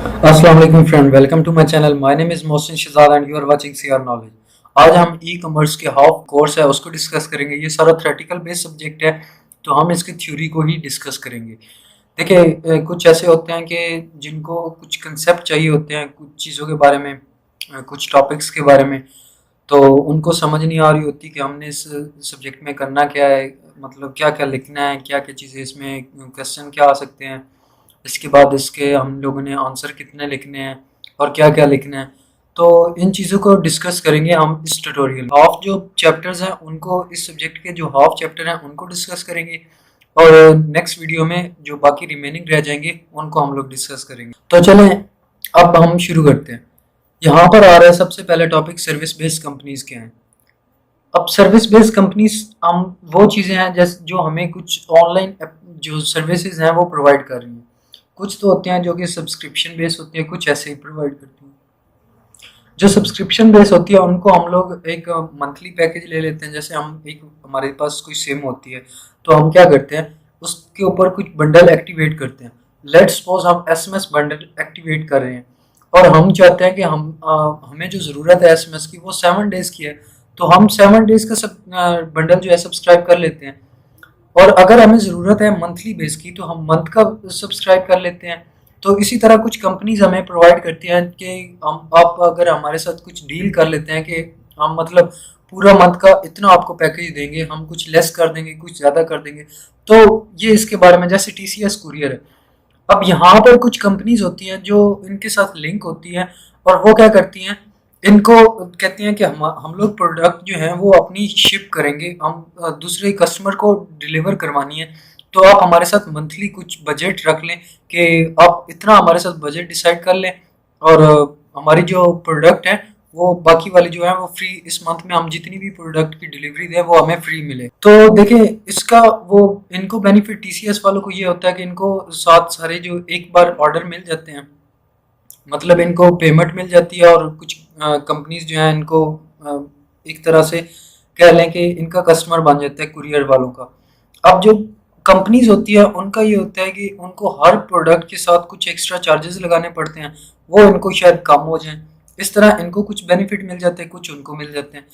अस्सलाम वालेकुम friend, welcome to my channel. My name is Mohsin Shahzad and you are watching CR knowledge. आज हम e commerce के half course है उसको डिस्कस करेंगे। ये सारा थ्योरेटिकल बेस्ड सब्जेक्ट है, तो हम इसकी थ्योरी को ही डिस्कस करेंगे। देखिए, कुछ ऐसे होते हैं कि जिनको कुछ कंसेप्ट चाहिए होते हैं कुछ चीज़ों के बारे में, कुछ टॉपिक्स के बारे में, तो उनको समझ नहीं आ रही होती कि हमने इस सब्जेक्ट में करना क्या है, मतलब क्या क्या लिखना है, क्या क्या चीज़ें इसमें क्वेश्चन क्या आ सकते हैं, इसके बाद इसके हम लोगों ने आंसर कितने लिखने हैं और क्या क्या लिखना है। तो इन चीज़ों को डिस्कस करेंगे हम इस ट्यूटोरियल। हाफ जो चैप्टर्स हैं उनको, इस सब्जेक्ट के जो हाफ चैप्टर हैं उनको डिस्कस करेंगे, और नेक्स्ट वीडियो में जो बाकी रिमेनिंग रह जाएंगे उनको हम लोग डिस्कस करेंगे। तो चलें, अब हम शुरू करते हैं। यहाँ पर आ रहा है सबसे पहले टॉपिक, सर्विस बेस्ड कंपनीज क्या हैं। अब सर्विस बेस्ड कंपनीज हम वो चीज़ें हैं जैसे जो हमें कुछ ऑनलाइन जो सर्विसेज हैं वो प्रोवाइड कर रही हैं। कुछ तो होते हैं जो कि सब्सक्रिप्शन बेस होती है, कुछ ऐसे ही प्रोवाइड करती हैं। जो सब्सक्रिप्शन बेस होती है उनको हम लोग एक मंथली पैकेज ले लेते हैं। जैसे हम एक, हमारे पास कोई सिम होती है तो हम क्या करते हैं, उसके ऊपर कुछ बंडल एक्टिवेट करते हैं। लेट्स सपोज हम एसएमएस बंडल एक्टिवेट कर रहे हैं और हम चाहते हैं कि हमें जो ज़रूरत है एसएमएस की वो 7 डेज़ की है, तो हम 7 डेज़ का सब बंडल जो है सब्सक्राइब कर लेते हैं। और अगर हमें ज़रूरत है मंथली बेस की तो हम मंथ का सब्सक्राइब कर लेते हैं। तो इसी तरह कुछ कंपनीज हमें प्रोवाइड करती हैं कि हम, आप अगर हमारे साथ कुछ डील कर लेते हैं कि हम मतलब पूरा मंथ का इतना आपको पैकेज देंगे, हम कुछ लेस कर देंगे, कुछ ज़्यादा कर देंगे। तो ये इसके बारे में, जैसे टीसीएस कुरियर है। अब यहाँ पर कुछ कंपनीज होती हैं जो इनके साथ लिंक होती हैं, और वो क्या करती हैं, इनको कहती हैं कि हम लोग प्रोडक्ट जो है वो अपनी शिप करेंगे, हम दूसरे कस्टमर को डिलीवर करवानी है। तो आप हमारे साथ मंथली कुछ बजट रख लें कि आप इतना हमारे साथ बजट डिसाइड कर लें, और हमारी जो प्रोडक्ट है वो बाकी वाली जो है वो फ्री, इस मंथ में हम जितनी भी प्रोडक्ट की डिलीवरी दें वो हमें फ्री मिले। तो देखिए, इसका वो, इनको बेनिफिट टीसीएस वालों को ये होता है कि इनको साथ सारे जो एक बार ऑर्डर मिल जाते हैं, मतलब इनको पेमेंट मिल जाती है, और कुछ कंपनीज जो हैं इनको एक तरह से कह लें कि इनका कस्टमर बन जाता है कुरियर वालों का। अब जो कंपनीज होती है उनका ये होता है कि उनको हर प्रोडक्ट के साथ कुछ एक्स्ट्रा चार्जेस लगाने पड़ते हैं, वो इनको शायद कम हो जाएं। इस तरह इनको कुछ बेनिफिट मिल जाते हैं, कुछ उनको मिल जाते हैं।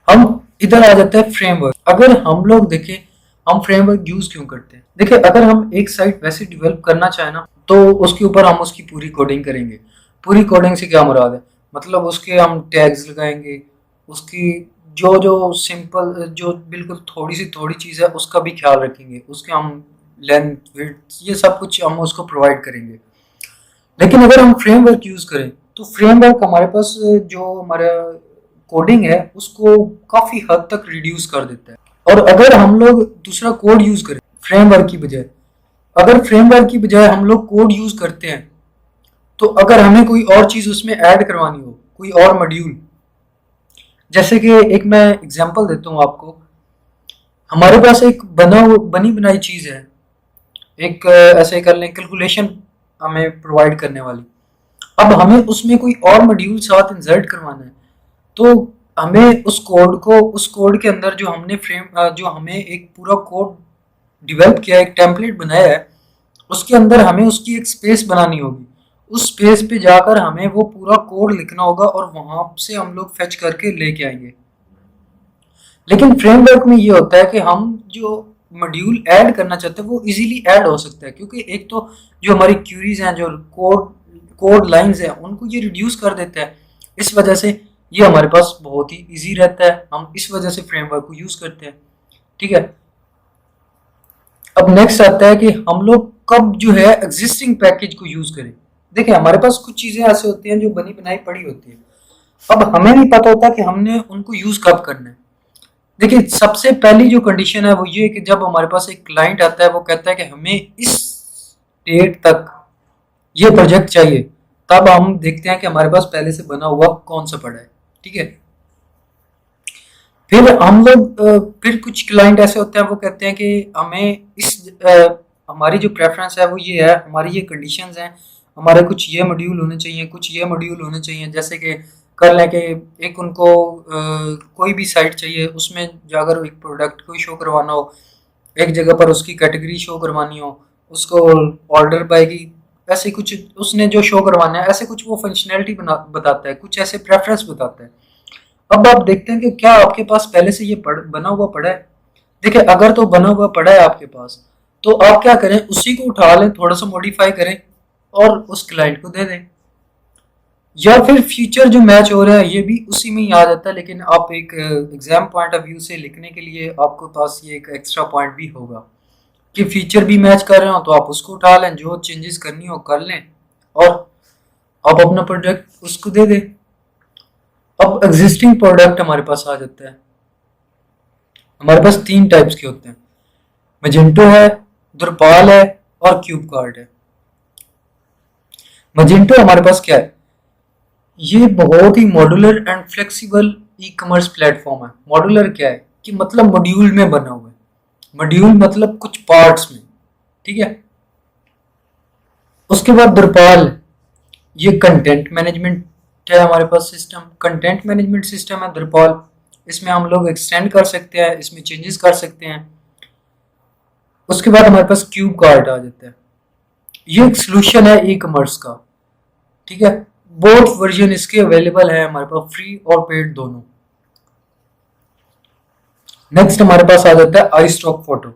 हम इधर आ जाते हैं फ्रेमवर्क। अगर हम लोग देखें, हम फ्रेमवर्क यूज क्यों करते हैं। देखिए, अगर हम एक साइट वैसे डेवलप करना चाहें ना, तो उसके ऊपर हम उसकी पूरी कोडिंग करेंगे। पूरी कोडिंग से क्या मुराद है, मतलब उसके हम टैग्स लगाएंगे, उसकी जो जो सिंपल, जो बिल्कुल थोड़ी सी थोड़ी चीज़ है उसका भी ख्याल रखेंगे, उसके हम लेंथ विड्थ ये सब कुछ हम उसको प्रोवाइड करेंगे। लेकिन अगर हम फ्रेमवर्क यूज़ करें तो फ्रेमवर्क हमारे पास जो हमारा कोडिंग है उसको काफ़ी हद तक रिड्यूस कर देता है। और अगर हम लोग दूसरा कोड यूज़ करें फ्रेमवर्क की बजाय, अगर फ्रेमवर्क की बजाय हम लोग कोड यूज़ करते हैं, तो अगर हमें कोई और चीज़ उसमें ऐड करवानी हो, कोई और मॉड्यूल, जैसे कि एक मैं एग्जांपल देता हूँ आपको। हमारे पास एक बनी बनाई चीज़ है, एक ऐसे कर लें कैलकुलेशन हमें प्रोवाइड करने वाली। अब हमें उसमें कोई और मॉड्यूल साथ इंसर्ट करवाना है, तो हमें उस कोड के अंदर जो हमने जो हमें एक पूरा कोड डिवेल्प किया है, एक टेम्पलेट बनाया है, उसके अंदर हमें उसकी एक स्पेस बनानी होगी। उस स्पेस पे जाकर हमें वो पूरा कोड लिखना होगा और वहां से हम लोग फेच करके लेके आएंगे। लेकिन फ्रेमवर्क में ये होता है कि हम जो मॉड्यूल ऐड करना चाहते हैं वो इजीली ऐड हो सकता है, क्योंकि एक तो जो हमारी क्यूरीज हैं, जो कोड कोड लाइंस हैं, उनको ये रिड्यूस कर देता है। इस वजह से ये हमारे पास बहुत ही इजी रहता है, हम इस वजह से फ्रेमवर्क को यूज करते हैं। ठीक है। अब नेक्स्ट आता है कि हम लोग कब जो है एग्जिस्टिंग पैकेज को यूज करें। देखिए, हमारे पास कुछ चीजें ऐसे होती हैं जो बनी बनाई पड़ी होती है, अब हमें नहीं पता होता कि हमने उनको यूज कब करना है। देखिए, सबसे पहली जो कंडीशन है वो ये है कि जब हमारे पास एक क्लाइंट आता है, वो कहता है कि हमें इस डेट तक ये प्रोजेक्ट चाहिए, तब हम देखते हैं कि हमारे पास पहले से बना हुआ कौन सा पड़ा है। ठीक है। फिर हम लोग फिर कुछ क्लाइंट ऐसे होते हैं, वो कहते हैं कि हमें हमारी जो प्रेफरेंस है वो ये है, हमारी ये कंडीशंस हैं, हमारे कुछ ये मॉड्यूल होने चाहिए, कुछ ये मॉड्यूल होने चाहिए। जैसे कि कर लें कि एक उनको कोई भी साइट चाहिए, उसमें अगर एक प्रोडक्ट को शो करवाना हो, एक जगह पर उसकी कैटेगरी शो करवानी हो, उसको ऑर्डर बाय की ऐसे कुछ उसने जो शो करवाना है, ऐसे कुछ वो फंक्शनैलिटी बताता है, कुछ ऐसे प्रेफरेंस बताता है। अब आप देखते हैं कि क्या आपके पास पहले से ये बना हुआ पड़ा है। देखिए, अगर तो बना हुआ पड़ा है आपके पास, तो आप क्या करें, उसी को उठा लें, थोड़ा सा मॉडिफाई करें और उस क्लाइंट को दे दें। या फिर फीचर जो मैच हो रहा है ये भी उसी में ही आ जाता है, लेकिन आप एक एग्जाम पॉइंट ऑफ व्यू से लिखने के लिए आपके पास ये एक एक्स्ट्रा पॉइंट भी होगा कि फीचर भी मैच कर रहे हो, तो आप उसको उठा लें, जो चेंजेस करनी हो कर लें और आप अपना प्रोडक्ट उसको दे दें। अब एग्जिस्टिंग प्रोडक्ट हमारे पास आ जाता है। हमारे पास 3 टाइप्स के होते हैं, मैजेंटो है, द्रपाल है और क्यूब कार्ड है। मैजेंटो हमारे पास क्या है, ये बहुत ही modular and flexible e commerce platform है। मॉड्यूलर क्या है कि मतलब मॉड्यूल में बना हुआ है, मॉड्यूल मतलब कुछ पार्ट्स में, ठीक है। उसके बाद द्रपाल, ये कंटेंट मैनेजमेंट है, हमारे पास सिस्टम कंटेंट मैनेजमेंट सिस्टम है द्रपाल। इसमें हम लोग एक्सटेंड कर सकते हैं, इसमें चेंजेस कर सकते हैं। उसके बाद हमारे पास क्यूब कार्ड आ जाता है, ये एक सोल्यूशन है ई कॉमर्स का, ठीक है। बोथ वर्जन इसके अवेलेबल है हमारे पास, फ्री और पेड दोनों। नेक्स्ट हमारे पास आ जाता है आई स्टॉक फोटो।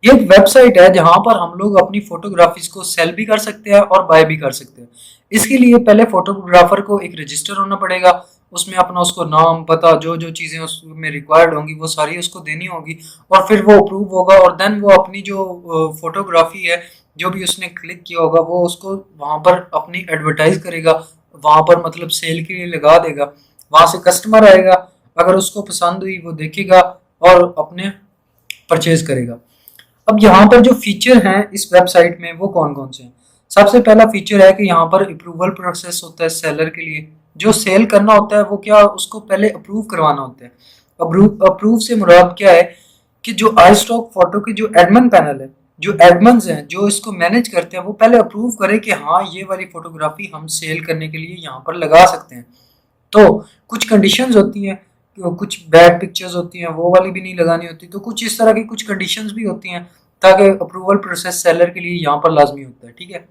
ये एक वेबसाइट है जहां पर हम लोग अपनी फोटोग्राफीज को सेल भी कर सकते हैं और बाय भी कर सकते हैं। इसके लिए पहले फोटोग्राफर को एक रजिस्टर होना पड़ेगा, उसमें अपना उसको नाम पता जो जो चीज़ें उसमें रिक्वायर्ड होंगी वो सारी उसको देनी होगी, और फिर वो अप्रूव होगा, और देन वो अपनी जो फोटोग्राफी है जो भी उसने क्लिक किया होगा वो उसको वहाँ पर अपनी एडवर्टाइज करेगा, वहाँ पर मतलब सेल के लिए लगा देगा। वहाँ से कस्टमर आएगा, अगर उसको पसंद हुई वो देखेगा और अपने परचेज करेगा। अब यहाँ पर जो फीचर हैं इस वेबसाइट में वो कौन कौन से हैं। सबसे पहला फीचर है कि यहाँ पर अप्रूवल प्रोसेस होता है सेलर के लिए। जो सेल करना होता है वो क्या, उसको पहले अप्रूव करवाना होता है। अप्रूव से मुराद क्या है कि जो आई स्टॉक फोटो की जो एडमिन पैनल है, जो एडमन्स हैं जो इसको मैनेज करते हैं, वो पहले अप्रूव करें कि हाँ ये वाली फोटोग्राफी हम सेल करने के लिए यहाँ पर लगा सकते हैं। तो कुछ कंडीशंस होती हैं, कुछ बैड पिक्चर्स होती हैं वो वाली भी नहीं लगानी होती, तो कुछ इस तरह की कुछ कंडीशंस भी होती हैं ताकि अप्रूवल प्रोसेस सेलर के लिए यहाँ पर लाजमी होता है, ठीक है।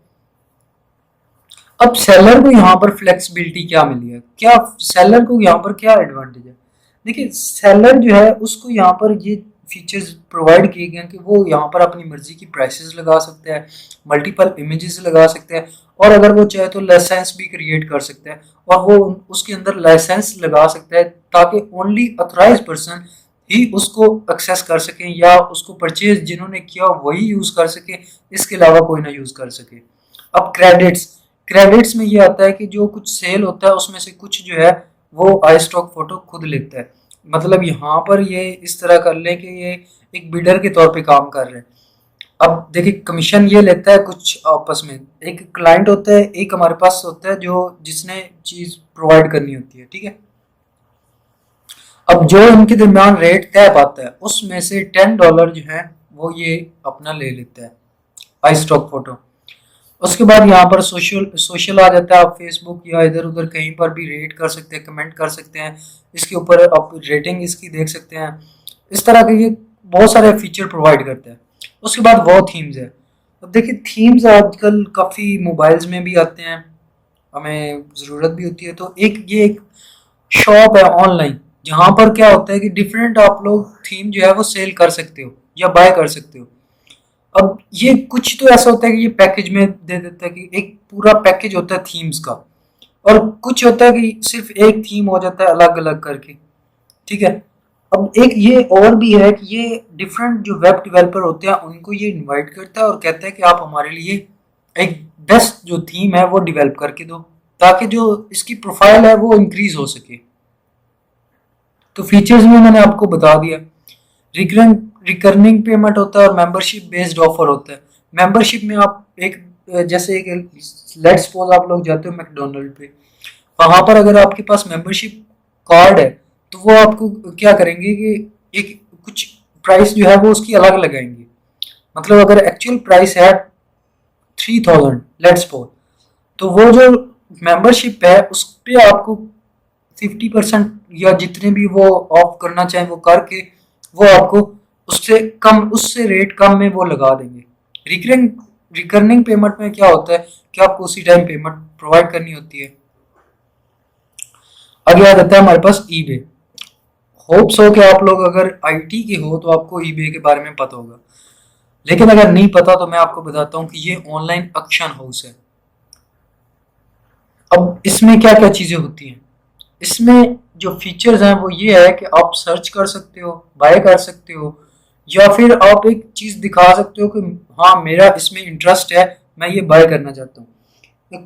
अब सेलर को यहाँ पर फ्लेक्सिबिलिटी क्या मिली है, क्या सेलर को यहाँ पर क्या एडवांटेज है। देखिए, सेलर जो है उसको यहाँ पर ये फीचर्स प्रोवाइड किए गए हैं कि वो यहाँ पर अपनी मर्जी की प्राइसेस लगा सकते हैं, मल्टीपल इमेजेस लगा सकते हैं, और अगर वो चाहे तो लाइसेंस भी क्रिएट कर सकते हैं, और वो उसके अंदर लाइसेंस लगा सकते हैं ताकि ओनली अथोराइज पर्सन ही उसको एक्सेस कर सकें, या उसको परचेज जिन्होंने किया वही यूज़ कर सके, इसके अलावा कोई ना यूज़ कर सके। अब क्रेडिट्स, क्रेडिट्स में ये आता है कि जो कुछ सेल होता है उसमें से कुछ जो है वो आई स्टॉक फोटो खुद लेता है। मतलब यहाँ पर ये इस तरह कर ले कि ये एक बिडर के तौर पे काम कर रहे हैं। अब देखिए, कमीशन ये लेता है कुछ आपस में, एक क्लाइंट होता है, एक हमारे पास होता है जो जिसने चीज़ प्रोवाइड करनी होती है, ठीक है। अब जो इनके दरमियान रेट तय पाता है उसमें से $10 जो है वो ये अपना ले लेता है आई स्टॉक फोटो। उसके बाद यहाँ पर सोशल सोशल आ जाता है, आप फेसबुक या इधर उधर कहीं पर भी रेट कर सकते हैं, कमेंट कर सकते हैं, इसके ऊपर आप रेटिंग इसकी देख सकते हैं। इस तरह के ये बहुत सारे फीचर प्रोवाइड करते हैं। उसके बाद वो थीम्स है। अब देखिए, थीम्स आजकल काफ़ी मोबाइल्स में भी आते हैं, हमें ज़रूरत भी होती है, तो एक शॉप है ऑनलाइन जहाँ पर क्या होता है कि डिफरेंट आप लोग थीम जो है वो सेल कर सकते हो या बाय कर सकते हो। अब ये कुछ तो ऐसा होता है कि ये पैकेज में दे देता है कि एक पूरा पैकेज होता है थीम्स का, और कुछ होता है कि सिर्फ एक थीम हो जाता है अलग अलग करके, ठीक है। अब एक ये और भी है कि ये डिफरेंट जो वेब डेवलपर होते हैं उनको ये इनवाइट करता है और कहता है कि आप हमारे लिए एक बेस्ट जो थीम है वो डेवलप करके दो, ताकि जो इसकी प्रोफाइल है वो इंक्रीज हो सके। तो फीचर्स में मैंने आपको बता दिया। रिकरिंग रिकर्निंग पेमेंट होता है और मेंबरशिप बेस्ड ऑफर होता है। मेंबरशिप में आप एक जैसे एक लेट्स सपोज आप लोग जाते हो मैकडोनल्ड पे, वहां पर अगर आपके पास मेंबरशिप कार्ड है तो वो आपको क्या करेंगे कि एक कुछ प्राइस जो है वो उसकी अलग लगाएंगे। मतलब अगर एक्चुअल प्राइस है 3000 लेट्स सपोज, तो वो जो मेंबरशिप है उस पर आपको 50% या जितने भी वो ऑफ करना चाहें वो करके वो आपको उससे कम, उससे रेट कम में वो लगा देंगे। रिकरिंग रिकर्निंग पेमेंट में क्या होता है कि आपको उसी टाइम पेमेंट प्रोवाइड करनी होती है। आगे आ जाता है हमारे पास ईबे। होप्स हो कि आप लोग अगर आईटी के हो तो आपको ईबे के बारे में पता होगा, लेकिन अगर नहीं पता तो मैं आपको बताता हूँ कि ये ऑनलाइन ऑक्शन हाउस है। अब इसमें क्या क्या चीजें होती हैं, इसमें जो फीचर्स हैं वो ये है कि आप सर्च कर सकते हो, बाय कर सकते हो, या फिर आप एक चीज दिखा सकते हो कि हाँ मेरा इसमें इंटरेस्ट है, मैं ये बाय करना चाहता हूँ।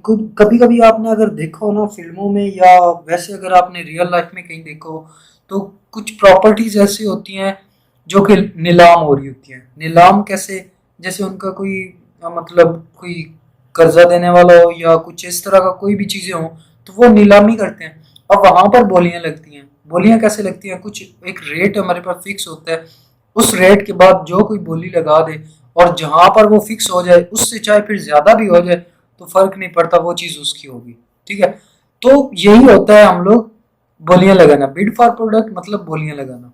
कभी कभी आपने अगर देखा हो ना फिल्मों में, या वैसे अगर आपने रियल लाइफ में कहीं देखा हो, तो कुछ प्रॉपर्टीज ऐसी होती हैं जो कि नीलाम हो रही होती हैं। नीलाम कैसे, जैसे उनका कोई मतलब कोई कर्जा देने वाला हो या कुछ इस तरह का कोई भी चीजें हो, तो वो नीलामी करते हैं। अब वहां पर बोलियां लगती हैं। बोलियां कैसे लगती हैं, कुछ एक रेट हमारे पास फिक्स होता है, उस रेट के बाद जो कोई बोली लगा दे, और जहां पर वो फिक्स हो जाए उससे चाहे फिर ज्यादा भी हो जाए तो फर्क नहीं पड़ता, वो चीज उसकी होगी। ठीक है, तो यही होता है हम लोग बोलियां लगाना, बिड फॉर प्रोडक्ट मतलब बोलियां लगाना।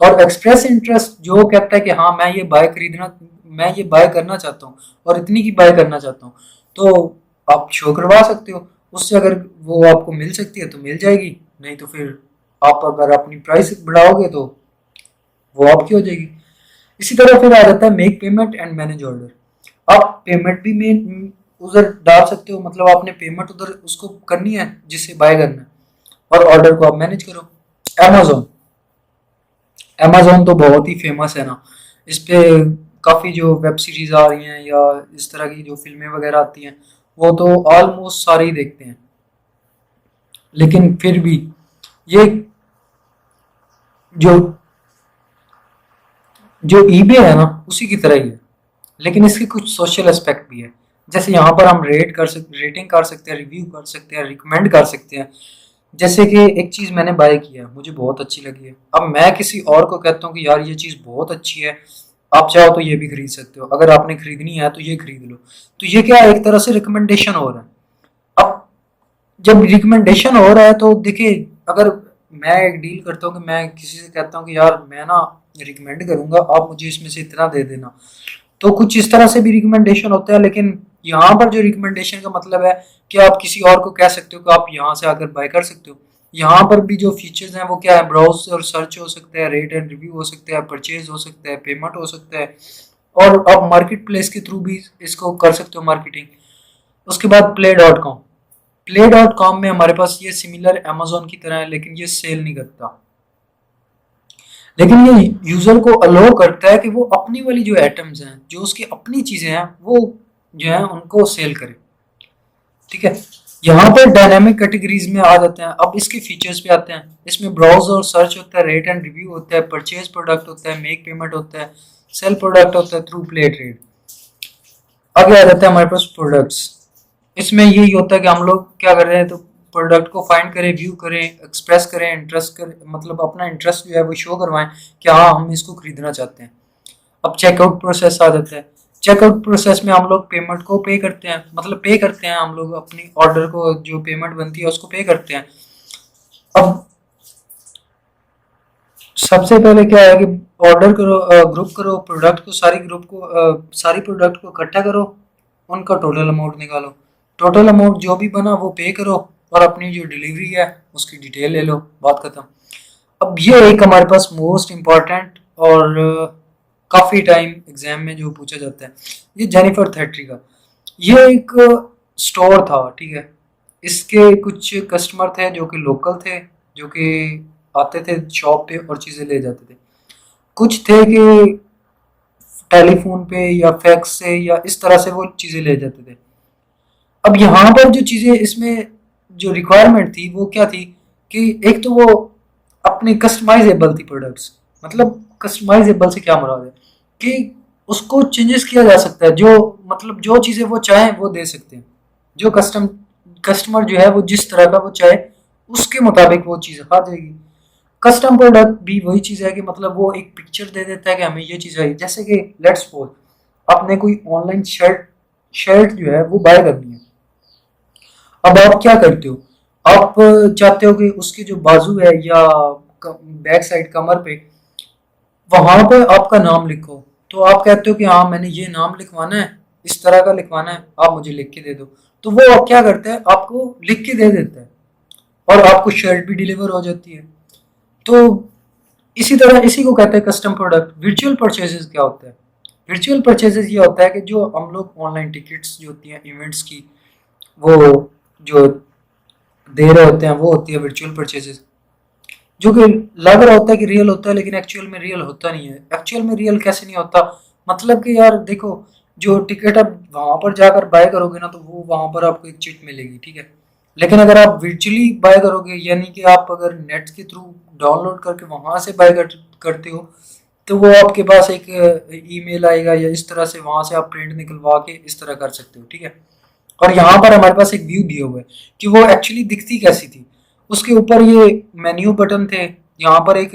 और एक्सप्रेस इंटरेस्ट जो कहता है कि हाँ मैं ये बाय करना चाहता हूँ और इतनी की बाय करना चाहता हूँ, तो आप शो करवा सकते हो। उससे अगर वो आपको मिल सकती है तो मिल जाएगी, नहीं तो फिर आप अगर अपनी प्राइस बढ़ाओगे तो वो आपकी हो जाएगी। इसी तरह फिर आ जाता है make payment and manage order. आप पेमेंट भी में उधर डाल सकते हो, मतलब आपने पेमेंट उधर उसको करनी है जिससे बाय करना है, और ऑर्डर को आप मैनेज करो। अमेजोन, अमेजोन तो बहुत ही फेमस है ना। इस पे काफ़ी जो वेब सीरीज आ रही हैं या इस तरह की जो फिल्में वगैरह आती हैं, वो तो ऑलमोस्ट सारे ही देखते हैं। लेकिन फिर भी ये जो जो ईबे है ना उसी की तरह ही है, लेकिन इसके कुछ सोशल एस्पेक्ट भी है। जैसे यहाँ पर हम रेटिंग कर सकते हैं, रिव्यू कर सकते हैं, रिकमेंड कर सकते हैं। जैसे कि एक चीज़ मैंने बाय किया, मुझे बहुत अच्छी लगी है, अब मैं किसी और को कहता हूँ कि यार ये चीज़ बहुत अच्छी है, आप चाहो तो ये भी खरीद सकते हो, अगर आपने खरीदनी है तो ये खरीद लो। तो ये क्या है, एक तरह से रिकमेंडेशन हो रहा है। अब जब रिकमेंडेशन हो रहा है तो देखिए, अगर मैं एक डील करता हूँ कि मैं किसी से कहता हूँ कि यार मैं ना रिकमेंड करूंगा, आप मुझे इसमें से इतना दे देना, तो कुछ इस तरह से भी रिकमेंडेशन होता है। लेकिन यहाँ पर जो रिकमेंडेशन का मतलब है कि आप किसी और को कह सकते हो कि आप यहाँ से आकर बाय कर सकते हो। यहाँ पर भी जो फीचर्स हैं वो क्या है, ब्राउज और सर्च हो सकता है, रेट एंड रिव्यू हो सकता है, परचेज हो सकता है, पेमेंट हो सकता है, और आप मार्केट प्लेस के थ्रू भी इसको कर सकते हो मार्केटिंग। उसके बाद प्ले डॉट कॉम में हमारे पास ये सिमिलर अमेजोन की तरह है, लेकिन ये सेल नहीं करता, लेकिन ये यूजर को अलाउ करता है कि वो अपनी वाली जो आइटम्स हैं, जो उसकी अपनी चीजें हैं, वो जो है उनको सेल करे। ठीक है, यहाँ पर डायनामिक कैटेगरीज में आ जाते हैं। अब इसके फीचर्स पे आते हैं। इसमें ब्राउज और सर्च होता है, रेट एंड रिव्यू होता है, परचेज प्रोडक्ट होता है, मेक पेमेंट होता है, सेल प्रोडक्ट होता है थ्रू प्ले ट्रेड। आगे आ जाता है हमारे पास प्रोडक्ट्स। इसमें यही होता है कि हम लोग क्या कर रहे हैं, तो प्रोडक्ट को फाइंड करें, व्यू करें, एक्सप्रेस करें, इंटरेस्ट करें, मतलब अपना इंटरेस्ट जो है वो शो करवाएं कि हाँ हम इसको खरीदना चाहते हैं। अब चेकआउट प्रोसेस आ जाता है। चेकआउट प्रोसेस में हम लोग पेमेंट को पे करते हैं, मतलब पे करते हैं हम लोग अपनी ऑर्डर को, जो पेमेंट बनती है उसको पे करते हैं। अब सबसे पहले क्या है कि ऑर्डर करो, ग्रुप करो प्रोडक्ट को, सारी प्रोडक्ट को इकट्ठा करो, उनका टोटल अमाउंट निकालो, टोटल अमाउंट जो भी बना वो पे करो, और अपनी जो डिलीवरी है उसकी डिटेल ले लो, बात खत्म। अब ये एक हमारे पास मोस्ट इम्पॉर्टेंट और काफ़ी टाइम एग्जाम में जो पूछा जाता है, ये जेनिफर थेटरी का, ये एक स्टोर था। ठीक है, इसके कुछ कस्टमर थे जो कि लोकल थे, जो कि आते थे शॉप पे और चीज़ें ले जाते थे। कुछ थे कि टेलीफोन पे या फैक्स से या इस तरह से वो चीज़ें ले जाते थे। अब यहाँ पर जो चीज़ें इसमें जो रिक्वायरमेंट थी वो क्या थी, कि एक तो वो अपनी कस्टमाइजेबल थी प्रोडक्ट्स। मतलब कस्टमाइजेबल से क्या मुराद है, कि उसको चेंजेस किया जा सकता है, जो मतलब जो चीज़ें वो चाहें वो दे सकते हैं। जो कस्टमर जो है वो जिस तरह का वो चाहे उसके मुताबिक वो चीज़ आ जाएगी। कस्टम प्रोडक्ट भी वही चीज़ है कि मतलब वो एक पिक्चर दे देता है कि हमें ये चीज़ चाहिए। जैसे कि लेट्स सपोज आपने कोई ऑनलाइन शर्ट शर्ट जो है वो बाय करनी है। अब आप क्या करते हो, आप चाहते हो कि उसकी जो बाजू है या बैक साइड कमर पे, वहां पे आपका नाम लिखो। तो आप कहते हो कि हाँ मैंने ये नाम लिखवाना है, इस तरह का लिखवाना है, आप मुझे लिख के दे दो। तो वो क्या करता है, आपको लिख के दे देता है और आपको शर्ट भी डिलीवर हो जाती है। तो इसी तरह इसी को कहते हैं कस्टम प्रोडक्ट। वर्चुअल परचेजेस क्या होता है? वर्चुअल परचेजेस ये होता है कि जो हम लोग ऑनलाइन टिकट्स जो होती हैं इवेंट्स की, वो जो दे रहे होते हैं, वो होती है वर्चुअल परचेजेस। जो कि लग रहा होता है कि रियल होता है, लेकिन एक्चुअल में रियल होता नहीं है। एक्चुअल में रियल कैसे नहीं होता? मतलब कि यार देखो, जो टिकट आप वहां पर जाकर बाय करोगे ना, तो वो वहां पर आपको एक चिट मिलेगी, ठीक है। लेकिन अगर आप वर्चुअली बाय करोगे, यानी कि आप अगर नेट के थ्रू डाउनलोड करके वहां से बाय करते हो, तो वो आपके पास एक ईमेल आएगा या इस तरह से वहां से आप प्रिंट निकलवा के इस तरह कर सकते हो, ठीक है। और यहाँ पर हमारे पास एक व्यू दिया हुआ है कि वो एक्चुअली दिखती कैसी थी। उसके ऊपर ये मेन्यू बटन थे, यहाँ पर एक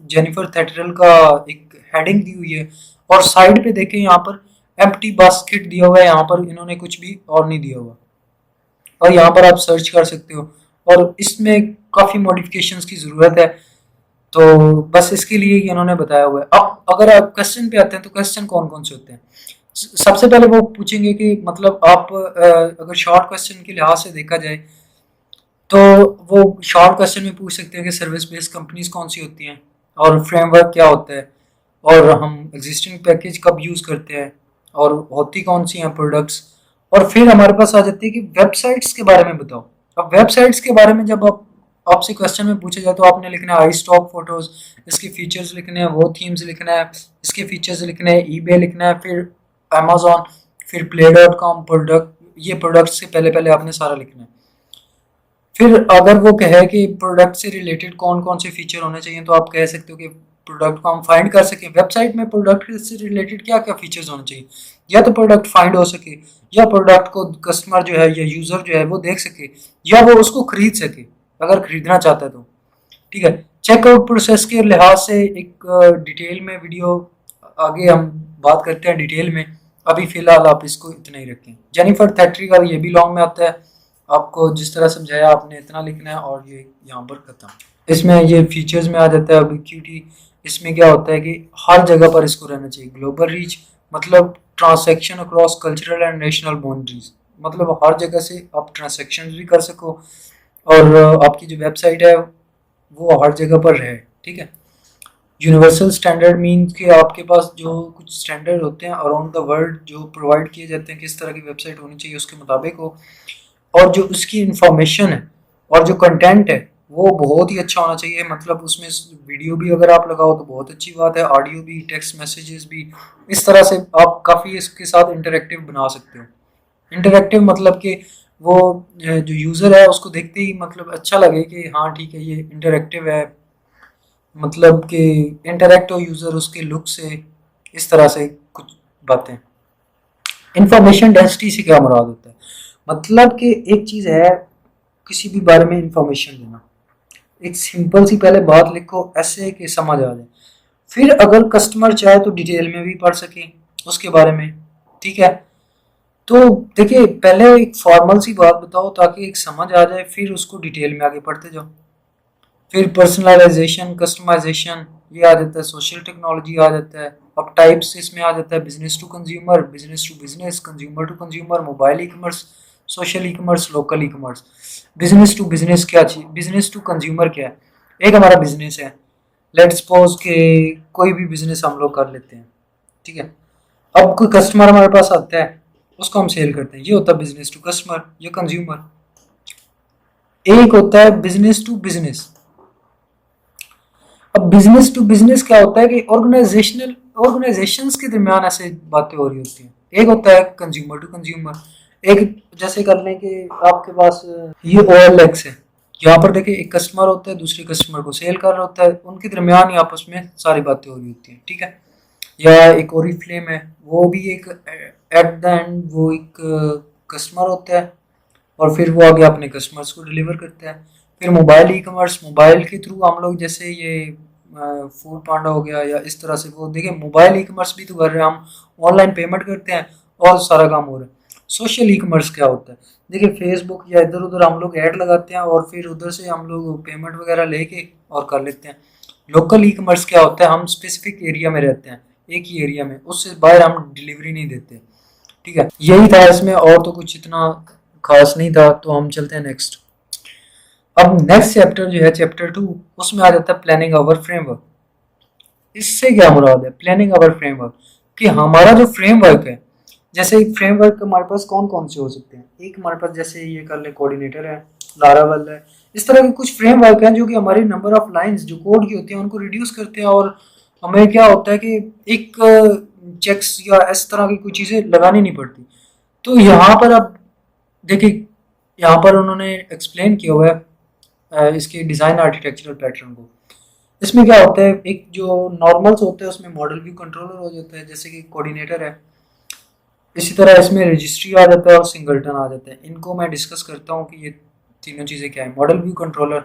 जेनिफर थेटरल का एक हेडिंग दी हुई है, और साइड पे देखें यहाँ पर एम्प्टी बास्केट दिया हुआ है, यहाँ पर इन्होंने कुछ भी और नहीं दिया हुआ। और यहाँ पर आप सर्च कर सकते हो, और इसमें काफ़ी मॉडिफिकेशंस की ज़रूरत है। तो बस इसके लिए ही इन्होंने बताया हुआ है। अब अगर आप क्वेश्चन पे आते हैं, तो क्वेश्चन कौन कौन से होते हैं? सबसे पहले वो पूछेंगे कि मतलब आप अगर शॉर्ट क्वेश्चन के लिहाज से देखा जाए, तो वो शॉर्ट क्वेश्चन में पूछ सकते हैं कि सर्विस बेस्ड कंपनीज कौन सी होती हैं, और फ्रेमवर्क क्या होता है, और हम एग्जिस्टिंग पैकेज कब यूज़ करते हैं, और होती कौन सी हैं प्रोडक्ट्स। और फिर हमारे पास आ जाती है कि वेबसाइट्स के बारे में बताओ। अब वेबसाइट्स के बारे में जब आप आपसे क्वेश्चन में पूछा जाए, तो आपने लिखना है आई स्टॉक फोटोज, इसके फीचर्स लिखने हैं, वो थीम्स लिखना है, इसके फीचर्स लिखने हैं, ईबे लिखना है, फिर अमेजोन, फिर play.com प्रोडक्ट, ये प्रोडक्ट से पहले पहले आपने सारा लिखना है। फिर अगर वो कहे कि प्रोडक्ट से रिलेटेड कौन कौन से फीचर होने चाहिए, तो आप कह सकते हो कि प्रोडक्ट को हम फाइंड कर सकें वेबसाइट में, प्रोडक्ट से रिलेटेड क्या क्या फीचर्स होने चाहिए। या तो प्रोडक्ट फाइंड हो सके, या प्रोडक्ट को कस्टमर जो है या यूज़र जो है वो देख सके, या वो उसको खरीद सके अगर खरीदना चाहता है तो, ठीक है। चेकआउट प्रोसेस के लिहाज से एक डिटेल में वीडियो आगे हम बात करते हैं डिटेल में। अभी फिलहाल आप इसको इतना ही रखें। जेनिफर थैटरी का ये भी लॉन्ग में आता है, आपको जिस तरह समझाया आपने इतना लिखना है, और ये यहाँ पर खत्म। इसमें ये फीचर्स में आ जाता है ubiquity। इसमें क्या होता है कि हर जगह पर इसको रहना चाहिए। ग्लोबल रीच मतलब transaction across cultural and national boundaries, मतलब हर जगह से आप ट्रांसैक्शन भी कर सको, और आपकी जो वेबसाइट है वो हर जगह पर रहे, ठीक है। यूनिवर्सल स्टैंडर्ड मीन्स कि आपके पास जो कुछ स्टैंडर्ड होते हैं अराउंड द वर्ल्ड जो प्रोवाइड किए जाते हैं, किस तरह की वेबसाइट होनी चाहिए उसके मुताबिक हो। और जो उसकी इंफॉर्मेशन है और जो कंटेंट है वो बहुत ही अच्छा होना चाहिए। मतलब उसमें वीडियो भी अगर आप लगाओ तो बहुत अच्छी बात है, ऑडियो भी, टेक्स्ट मैसेजेस भी, इस तरह से आप काफ़ी इसके साथ इंटरेक्टिव बना सकते हो। इंटरेक्टिव मतलब कि वो जो यूज़र है उसको देखते ही मतलब अच्छा लगे कि हाँ ठीक है ये इंटरेक्टिव है, मतलब कि इंटरेक्ट हो यूज़र उसके लुक से, इस तरह से कुछ बातें। इंफॉर्मेशन डेंसिटी से क्या मुराद होता है? मतलब कि एक चीज़ है किसी भी बारे में इंफॉर्मेशन देना, एक सिंपल सी पहले बात लिखो ऐसे कि समझ आ जाए, फिर अगर कस्टमर चाहे तो डिटेल में भी पढ़ सके उसके बारे में, ठीक है। तो देखिए पहले एक फॉर्मल सी बात बताओ ताकि एक समझ आ जाए, फिर उसको डिटेल में आगे पढ़ते जाओ। फिर पर्सनलाइजेशन, कस्टमाइजेशन ये आ जाता है, सोशल टेक्नोलॉजी आ जाता है। अब टाइप्स इसमें आ जाता है business to consumer, business to business, consumer to consumer, mobile e commerce, social e commerce, local e commerce. Business to business क्या चीज, बिजनेस टू कंज्यूमर क्या है? एक हमारा बिजनेस है, लेट्स सपोज के कोई भी बिजनेस हम लोग कर लेते हैं, ठीक है। अब कोई कस्टमर हमारे पास आता है, उसको हम सेल करते हैं, ये होता है बिजनेस टू कस्टमर या कंज्यूमर। एक होता है बिजनेस टू बिजनेस। अब बिजनेस टू बिजनेस क्या होता है कि ऑर्गेनाइजेशनल ऑर्गेनाइजेशंस के दरमियान ऐसे बातें हो रही होती हैं। एक होता है कंज्यूमर टू कंज्यूमर। एक जैसे कर लें कि आपके पास ये OLX है, यहाँ पर देखिए एक कस्टमर होता है, दूसरे कस्टमर को सेल कर रहा होता है, उनके दरमियान ही आपस में सारी बातें हो रही होती हैं, ठीक है। या एक ओरिफ्लेम है, वो भी एक एट द एंड वो एक कस्टमर होता है, और फिर वो आगे अपने कस्टमर्स को डिलीवर करता है। फिर मोबाइल ई कॉमर्स, मोबाइल के थ्रू हम लोग जैसे ये फूड पांडा हो गया या इस तरह से, वो देखिए मोबाइल ई कॉमर्स भी तो कर रहे हैं हम, ऑनलाइन पेमेंट करते हैं और सारा काम हो रहा है। सोशल ई कॉमर्स क्या होता है? देखिए फेसबुक या इधर उधर हम लोग ऐड लगाते हैं और फिर उधर से हम लोग पेमेंट वगैरह लेके और कर लेते हैं। लोकल ई कॉमर्स क्या होता है? हम स्पेसिफिक एरिया में रहते हैं, एक ही एरिया में, उससे बाहर हम डिलीवरी नहीं देते, ठीक है, यही था इसमें, और तो कुछ इतना खास नहीं था। तो हम चलते हैं नेक्स्ट। अब नेक्स्ट चैप्टर जो है चैप्टर 2, उसमें आ जाता है प्लानिंग आवर फ्रेमवर्क। इससे क्या मुराद है प्लानिंग आवर फ्रेमवर्क, कि हमारा जो फ्रेमवर्क है, जैसे एक फ्रेमवर्क हमारे पास कौन कौन से हो सकते हैं। एक हमारे पास जैसे ये कर ले कोऑर्डिनेटर है, लारावल है, इस तरह के कुछ फ्रेमवर्क हैं जो कि हमारी नंबर ऑफ लाइंस जो कोड की होती हैं उनको रिड्यूस करते हैं, और हमें क्या होता है कि एक चेक्स या इस तरह की कोई चीज़ें लगानी नहीं पड़ती। तो यहाँ पर अब देखिए, यहाँ पर उन्होंने एक्सप्लेन किया हुआ है इसके डिज़ाइन आर्किटेक्चरल पैटर्न को। इसमें क्या होता है, एक जो नॉर्मल्स होते हैं उसमें मॉडल व्यू कंट्रोलर हो जाता है, जैसे कि कोऑर्डिनेटर है। इसी तरह इसमें रजिस्ट्री आ जाता है और सिंगलटन आ जाता है। इनको मैं डिस्कस करता हूँ कि ये तीनों चीज़ें क्या है। मॉडल व्यू कंट्रोलर,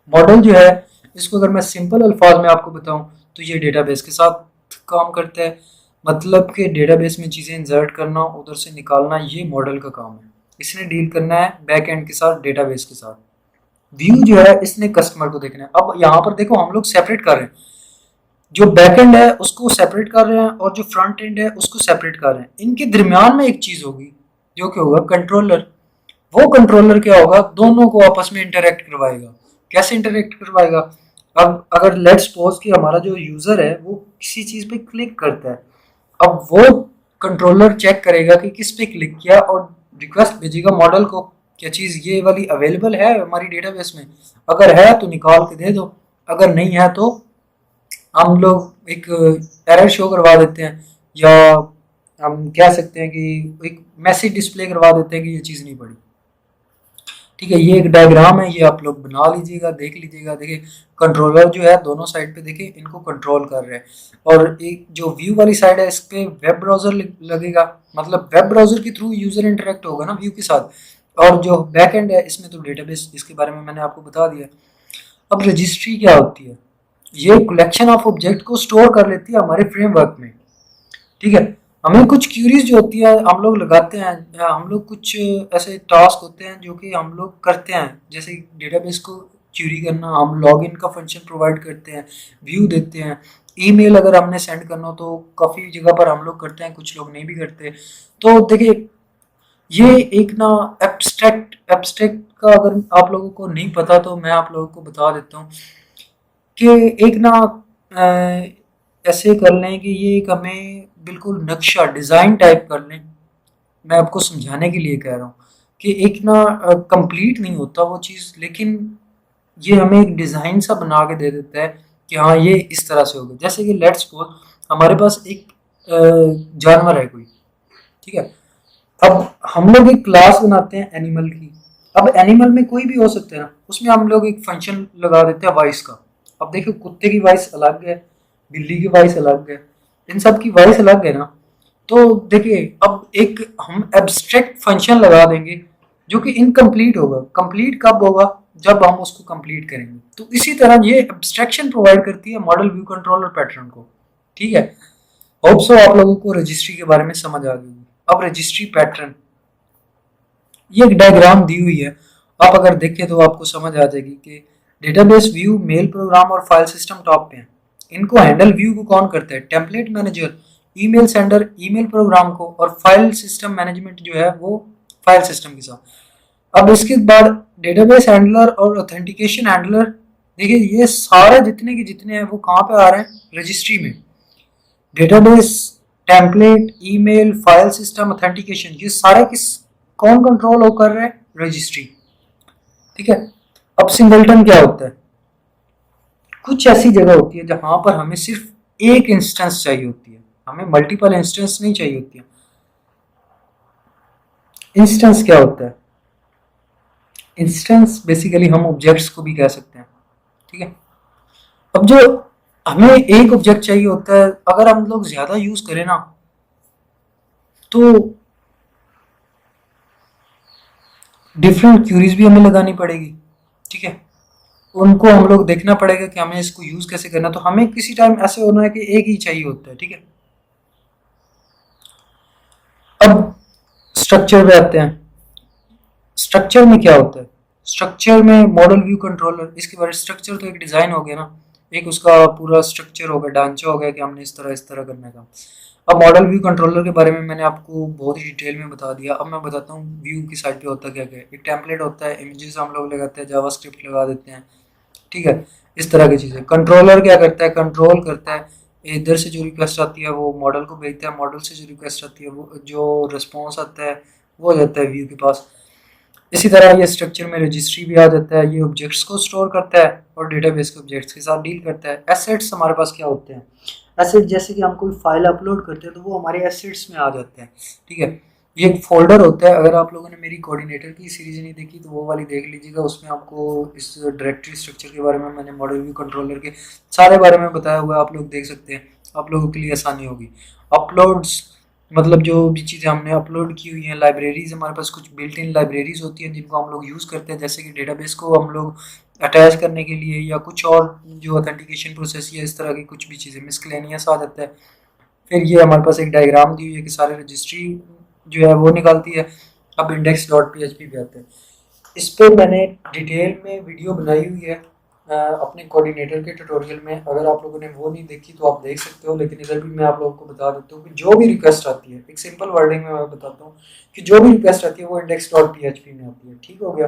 मॉडल जो है इसको अगर मैं सिंपल अल्फाज में आपको बताऊँ तो ये डेटाबेस के साथ काम करता है। मतलब कि डेटाबेस में चीज़ें इंसर्ट करना, उधर से निकालना, ये मॉडल का काम है। इसने डील करना है बैक एंड के साथ, डेटाबेस के साथ। व्यू जो है इसने कस्टमर को देखना है। अब यहाँ पर देखो हम लोग सेपरेट कर रहे हैं, जो बैक एंड है उसको सेपरेट कर रहे हैं और जो फ्रंट एंड है उसको सेपरेट कर रहे हैं। इनके दरमियान में एक चीज होगी जो क्या होगा, कंट्रोलर। वो कंट्रोलर क्या होगा, दोनों को आपस में इंटरेक्ट करवाएगा। कैसे इंटरेक्ट करवाएगा, अब अगर लेट्स सपोज कि हमारा जो यूजर है वो किसी चीज पे क्लिक करता है, अब वो कंट्रोलर चेक करेगा कि किस पे क्लिक किया और रिक्वेस्ट भेजेगा मॉडल को, क्या चीज़ ये वाली अवेलेबल है हमारी डेटाबेस में। अगर है तो निकाल के दे दो, अगर नहीं है तो हम लोग एक एरर शो करवा देते हैं, या हम कह सकते हैं कि एक मैसेज डिस्प्ले करवा देते हैं कि ये चीज़ नहीं पड़ी। ठीक है, ये एक डायग्राम है, ये आप लोग बना लीजिएगा, देख लीजिएगा। देखिए कंट्रोलर जो है दोनों साइड पे देखिए इनको कंट्रोल कर रहे हैं, और एक जो व्यू वाली साइड है इस पे वेब ब्राउजर लगेगा, मतलब वेब ब्राउजर के थ्रू यूजर इंटरेक्ट होगा ना व्यू के साथ। और जो बैक एंड है इसमें तो डेटाबेस, इसके बारे में मैंने आपको बता दिया। अब रजिस्ट्री क्या होती है, ये कलेक्शन ऑफ ऑब्जेक्ट को स्टोर कर लेती है हमारे फ्रेमवर्क में। ठीक है, हमें कुछ क्यूरीज जो होती है हम लोग लगाते हैं, या हम लोग कुछ ऐसे टास्क होते हैं जो कि हम लोग करते हैं, जैसे डेटाबेस को क्यूरी करना, हम लॉगिन का फंक्शन प्रोवाइड करते हैं, व्यू देते हैं। ईमेल अगर हमने सेंड करना हो तो काफ़ी जगह पर हम लोग करते हैं, कुछ लोग नहीं भी करते। तो देखिए ये एक ना एब्स्ट्रैक्ट एब्स्ट्रैक्ट का अगर आप लोगों को नहीं पता तो मैं आप लोगों को बता देता हूँ कि एक ना ऐसे कर लें कि ये एक हमें बिल्कुल नक्शा डिज़ाइन टाइप कर लें। मैं आपको समझाने के लिए कह रहा हूँ कि एक ना कंप्लीट नहीं होता वो चीज़, लेकिन ये हमें एक डिज़ाइन सा बना के दे देता है कि हाँ ये इस तरह से होगा। जैसे कि लेट्स सपोज हमारे पास एक जानवर है कोई, ठीक है। अब हम लोग एक क्लास बनाते हैं एनिमल की। अब एनिमल में कोई भी हो सकता है ना, उसमें हम लोग एक फंक्शन लगा देते हैं वॉइस का। अब देखो कुत्ते की वॉइस अलग है, बिल्ली की वॉइस अलग है, इन सब की वॉइस अलग है ना। तो देखिए अब एक हम एब्स्ट्रैक्ट फंक्शन लगा देंगे जो कि इनकम्प्लीट होगा। कंप्लीट कब होगा, जब हम उसको कंप्लीट करेंगे। तो इसी तरह ये एब्स्ट्रैक्शन प्रोवाइड करती है मॉडल व्यू कंट्रोलर पैटर्न को। ठीक है, होप सो आप लोगों को रजिस्ट्री के बारे में समझ आ गई। अब रजिस्ट्री पैटर्न, ये एक डायग्राम दी हुई है, आप अगर देखें तो आपको समझ आ जाएगी कि डेटाबेस व्यू, मेल प्रोग्राम और फाइल सिस्टम टॉप पे हैं। इनको हैंडल व्यू को कौन करता है, template manager, email sender email program को, और फाइल सिस्टम मैनेजमेंट जो है वो फाइल सिस्टम के साथ। अब इसके बाद डेटाबेस हैंडलर और ऑथेंटिकेशन हैंडलर, देखिए ये सारे जितने के जितने हैं वो कहाँ पे आ रहे हैं, रजिस्ट्री में। Database, template, email, file system, authentication, ये सारे किस कौन कंट्रोल कर रहे हैं, रजिस्ट्री। ठीक है, अब सिंगलटन क्या होता है, कुछ ऐसी जगह होती है जहां पर हमें सिर्फ एक इंस्टेंस चाहिए होती है, हमें मल्टीपल इंस्टेंस नहीं चाहिए होती है। इंस्टेंस क्या होता है, इंस्टेंस बेसिकली हम ऑब्जेक्ट्स को भी कह सकते हैं। ठीक है, अब जो हमें एक ऑब्जेक्ट चाहिए होता है, अगर हम लोग ज्यादा यूज करें ना तो डिफरेंट क्यूरीज भी हमें लगानी पड़ेगी। ठीक है, उनको हम लोग देखना पड़ेगा कि हमें इसको यूज कैसे करना। तो हमें किसी टाइम ऐसे होना है कि एक ही चाहिए होता है। ठीक है, अब स्ट्रक्चर पे आते हैं। स्ट्रक्चर में क्या होता है, स्ट्रक्चर में मॉडल व्यू कंट्रोलर, इसके बारे स्ट्रक्चर तो एक डिजाइन हो गया ना। एक उसका पूरा स्ट्रक्चर हो गया, ढांचा हो गया कि हमने इस तरह करने का। अब मॉडल व्यू कंट्रोलर के बारे में मैंने आपको बहुत ही डिटेल में बता दिया। अब मैं बताता हूँ व्यू की साइड पे होता क्या क्या है। एक टेम्पलेट होता है, इमेजेस हम लोग लगाते हैं, जावास्क्रिप्ट लगा देते हैं, ठीक है, इस तरह की चीज़ें। कंट्रोलर क्या करता है, कंट्रोल करता है, इधर से जो रिक्वेस्ट आती है वो मॉडल को भेजता है, मॉडल से जो रिक्वेस्ट आती है वो जो रिस्पॉन्स आता है वो आ जाता है व्यू के पास। इसी तरह ये स्ट्रक्चर में रजिस्ट्री भी आ जाता है, ये ऑब्जेक्ट्स को स्टोर करता है और डेटाबेस के ऑब्जेक्ट्स के साथ डील करता है। एसेट्स हमारे पास क्या होते हैं, एसेट जैसे कि हम कोई फाइल अपलोड करते हैं तो वो हमारे एसेट्स में आ जाते हैं, ठीक है। ये एक फोल्डर होता है, अगर आप लोगों ने मेरी कोऑर्डिनेटर की सीरीज नहीं देखी तो वो वाली देख लीजिएगा, उसमें आपको इस डायरेक्टरी स्ट्रक्चर के बारे में मैंने मॉडल व्यू कंट्रोलर के सारे बारे में बताया हुआ है, आप लोग देख सकते हैं, आप लोगों के लिए आसानी होगी। अपलोड्स मतलब जो भी चीज़ें हमने अपलोड की हुई हैं, लाइब्रेरीज हमारे पास कुछ बिल्ट इन लाइब्रेरीज होती हैं जिनको हम लोग यूज़ करते हैं, जैसे कि डेटाबेस को हम लोग अटैच करने के लिए या कुछ और जो ऑथेंटिकेशन प्रोसेस या इस तरह की कुछ भी चीज़ें, मिसक्लेनियस आ जाता है। फिर ये हमारे पास एक डायग्राम दी हुई है कि सारे रजिस्ट्री जो है वो निकालती है। अब index dot P H P पे आते हैं, इस पर मैंने डिटेल में वीडियो बनाई हुई है अपने कोऑर्डिनेटर के ट्यूटोरियल में, अगर आप लोगों ने वो नहीं देखी तो आप देख सकते हो, लेकिन इधर भी मैं आप लोगों को बता देता हूँ कि जो भी रिक्वेस्ट आती है, एक सिंपल वर्डिंग में मैं बताता हूँ कि जो भी रिक्वेस्ट आती है वो index dot P H P में आती है, ठीक हो गया।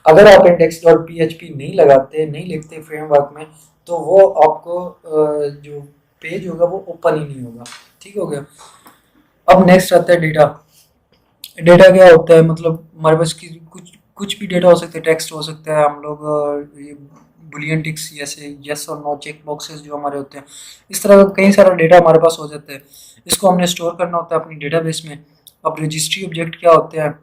अगर आप index dot P H P नहीं लगाते, नहीं लिखते फ्रेमवर्क में, तो वो आपको जो पेज होगा वो ओपन ही नहीं होगा, ठीक हो गया। अब नेक्स्ट आता है डेटा। डेटा क्या होता है, मतलब हमारे पास की कुछ कुछ भी डेटा हो सकता है, टेक्स्ट हो सकता है, हम लोग ये बुलियन टिक्स जैसे यस और नो चेक बॉक्सेस जो हमारे होते हैं, इस तरह का कई सारा डेटा हमारे पास हो जाता है। इसको हमने स्टोर करना होता है अपनी डेटाबेस में। अब रजिस्ट्री ऑब्जेक्ट क्या होते हैं,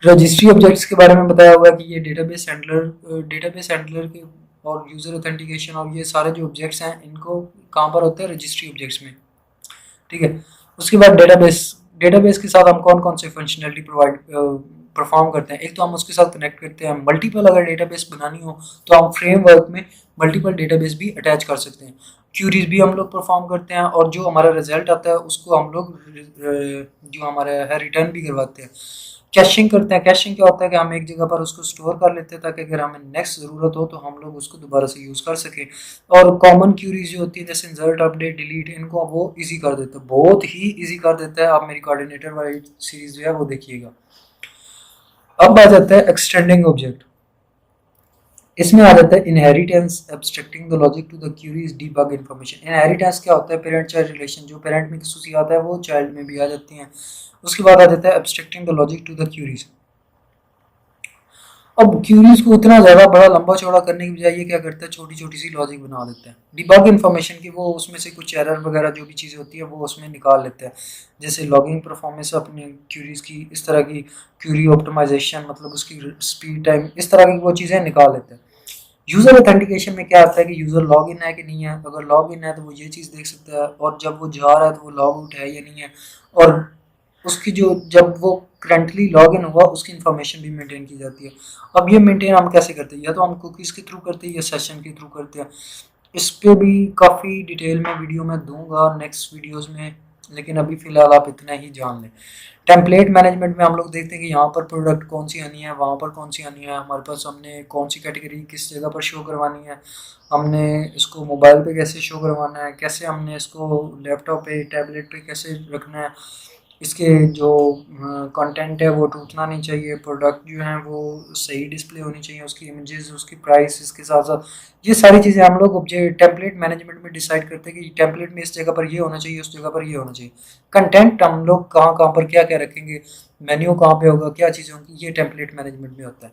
रजिस्ट्री ऑब्जेक्ट्स के बारे में बताया हुआ है कि ये डेटाबेस हैंडलर के और यूजर ऑथेंटिकेशन और ये सारे जो ऑब्जेक्ट्स हैं इनको कहाँ पर होते हैं, रजिस्ट्री ऑब्जेक्ट्स में, ठीक है। उसके बाद डेटाबेस, डेटाबेस के साथ हम कौन कौन से फंक्शनलिटी प्रोवाइड परफॉर्म करते हैं, एक तो हम उसके साथ कनेक्ट करते हैं मल्टीपल, अगर डेटाबेस बनानी हो तो हम फ्रेमवर्क में मल्टीपल डेटाबेस भी अटैच कर सकते हैं। क्यूरीज भी हम लोग परफॉर्म करते हैं और जो हमारा रिजल्ट आता है उसको हम लोग जो हमारा है रिटर्न भी करवाते हैं। कैशिंग करते हैं, कैशिंग क्या होता है कि हम एक जगह पर उसको स्टोर कर लेते हैं ताकि अगर हमें नेक्स्ट ज़रूरत हो तो हम लोग उसको दोबारा से यूज़ कर सकें। और कॉमन क्यूरीज जो होती है जैसे इंसर्ट, अपडेट, डिलीट, इनको वो इजी कर देता है, बहुत ही इजी कर देता है। आप मेरी कोऑर्डिनेटर वाली सीरीज जो है वो देखिएगा। अब आ जाता है एक्सटेंडिंग ऑब्जेक्ट, इसमें आ जाता है inheritance, abstracting the logic to the queries, debug information. Inheritance क्या होता है, पेरेंट चाइल्ड रिलेशन, जो पेरेंट में खसूसियात है वो चाइल्ड में भी आ जाती हैं। उसके बाद आ जाता है abstracting the logic to the queries. अब क्यूरीज को इतना ज़्यादा बड़ा लंबा चौड़ा करने की बजाय ये क्या करता है, छोटी छोटी सी लॉजिक बना देता है। डिबग इन्फॉर्मेशन की वो उसमें से कुछ एरर वगैरह जो भी चीज़ें होती है वो उसमें निकाल लेता है, जैसे लॉगिंग परफॉर्मेंस अपनी क्यूरीज की, इस तरह की क्यूरी ऑप्टिमाइजेशन, मतलब उसकी स्पीड टाइम, इस तरह की वो चीज़ें निकाल लेते हैं। यूज़र ऑथेंटिकेशन में क्या आता है कि यूज़र लॉग इन है कि नहीं है, अगर लॉग इन है तो वो ये चीज़ देख सकता है, और जब वो जा रहा है तो वो लॉग आउट है या नहीं है, और उसकी जो जब वो करंटली लॉग इन हुआ उसकी इन्फॉर्मेशन भी मेंटेन की जाती है। अब ये मेंटेन हम कैसे करते हैं, या तो हम कुकीज़ के थ्रू करते हैं या सेशन के थ्रू करते हैं। इस पे भी काफ़ी डिटेल में वीडियो मैं दूंगा नेक्स्ट वीडियोस में, लेकिन अभी फ़िलहाल आप इतना ही जान लें। टेम्पलेट मैनेजमेंट में हम लोग देखते हैं कि यहाँ पर प्रोडक्ट कौन सी आनी है, वहाँ पर कौन सी आनी है, हमारे पास हमने कौन सी कैटेगरी किस जगह पर शो करवानी है, हमने इसको मोबाइल पे कैसे शो करवाना है, कैसे हमने इसको लैपटॉप पे, टैबलेट पे कैसे रखना है, इसके जो कंटेंट है वो टूटना नहीं चाहिए, प्रोडक्ट जो हैं वो सही डिस्प्ले होनी चाहिए, उसकी इमेजेस, उसकी प्राइस, इसके साथ साथ ये सारी चीज़ें हम लोग टेम्पलेट मैनेजमेंट में डिसाइड करते हैं कि टेम्पलेट में इस जगह पर ये होना चाहिए, उस जगह पर ये होना चाहिए। कंटेंट हम लोग कहाँ कहाँ पर क्या क्या रखेंगे, मेन्यू कहाँ पे होगा, क्या चीज़ें होंगी, ये टेम्पलेट मैनेजमेंट में होता है।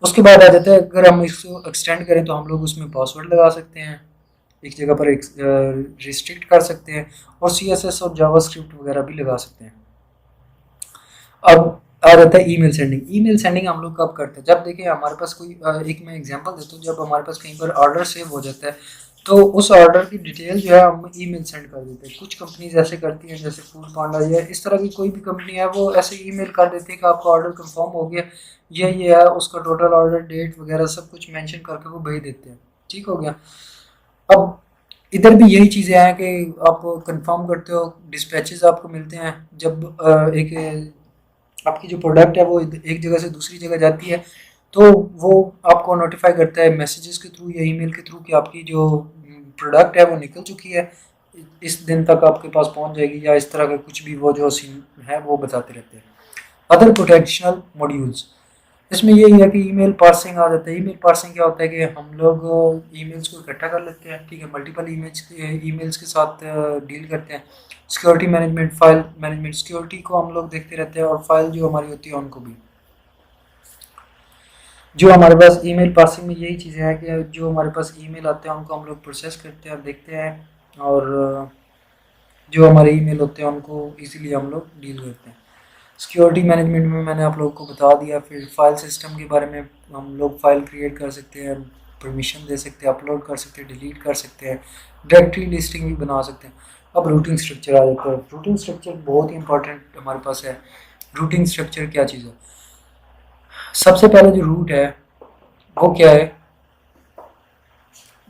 उसके बाद आ जाता है अगर हम इसको एक्सटेंड करें तो हम लोग उसमें पासवर्ड लगा सकते हैं, एक जगह पर रिस्ट्रिक्ट कर सकते हैं, और CSS और जावास्क्रिप्ट वगैरह भी लगा सकते हैं। अब आ जाता है ईमेल सेंडिंग। ईमेल सेंडिंग हम लोग कब करते हैं, जब देखिए हमारे पास कोई एक मैं एग्जांपल देता हूँ, जब हमारे पास कहीं पर ऑर्डर सेव हो जाता है तो उस ऑर्डर की डिटेल जो है हम ईमेल सेंड कर देते हैं। कुछ कंपनीज ऐसे करती हैं, जैसे फूड पांडा या इस तरह की कोई भी कंपनी है, वो ऐसे ईमेल कर देती है कि आपका ऑर्डर कंफर्म हो गया, ये है उसका टोटल ऑर्डर, डेट वगैरह सब कुछ मेंशन करके वो भेज देते हैं, ठीक हो गया। अब इधर भी यही चीज़ें हैं कि आप कंफर्म करते हो, डिस्पैचेस आपको मिलते हैं जब एक आपकी जो प्रोडक्ट है वो एक जगह से दूसरी जगह जाती है, तो वो आपको नोटिफाई करता है मैसेजेस के थ्रू या ईमेल के थ्रू कि आपकी जो प्रोडक्ट है वो निकल चुकी है, इस दिन तक आपके पास पहुंच जाएगी, या इस तरह का कुछ भी वो जो सीन है वो बताते रहते हैं। अदर प्रोटेक्शनल मॉड्यूल्स, इसमें यही है कि ईमेल पार्सिंग आ जाता है। ईमेल पार्सिंग क्या होता है कि हम लोग ईमेल्स को इकट्ठा कर लेते हैं, ठीक है, मल्टीपल ईमेल्स के साथ डील करते हैं। Security management, file management, security को हम लोग देखते रहते हैं, और फाइल जो हमारी होती है उनको भी। जो हमारे पास ईमेल पासिंग में यही चीज़ें हैं कि जो हमारे पास ईमेल आते हैं उनको हम लोग प्रोसेस करते हैं, देखते हैं, और जो हमारे ईमेल होते हैं उनको इजीली हम लोग डील करते हैं। सिक्योरिटी मैनेजमेंट में मैंने आप लोगों को बता दिया। फिर फाइल सिस्टम के बारे में, हम लोग फाइल क्रिएट कर सकते हैं, परमिशन दे सकते हैं, अपलोड कर सकते हैं, डिलीट कर सकते हैं, डायरेक्टरी लिस्टिंग भी बना सकते हैं। अब रूटिंग स्ट्रक्चर आ जाता है। रूटिंग स्ट्रक्चर बहुत ही इंपॉर्टेंट हमारे पास है। रूटिंग स्ट्रक्चर क्या चीज़ है? सबसे पहले जो रूट है वो क्या है?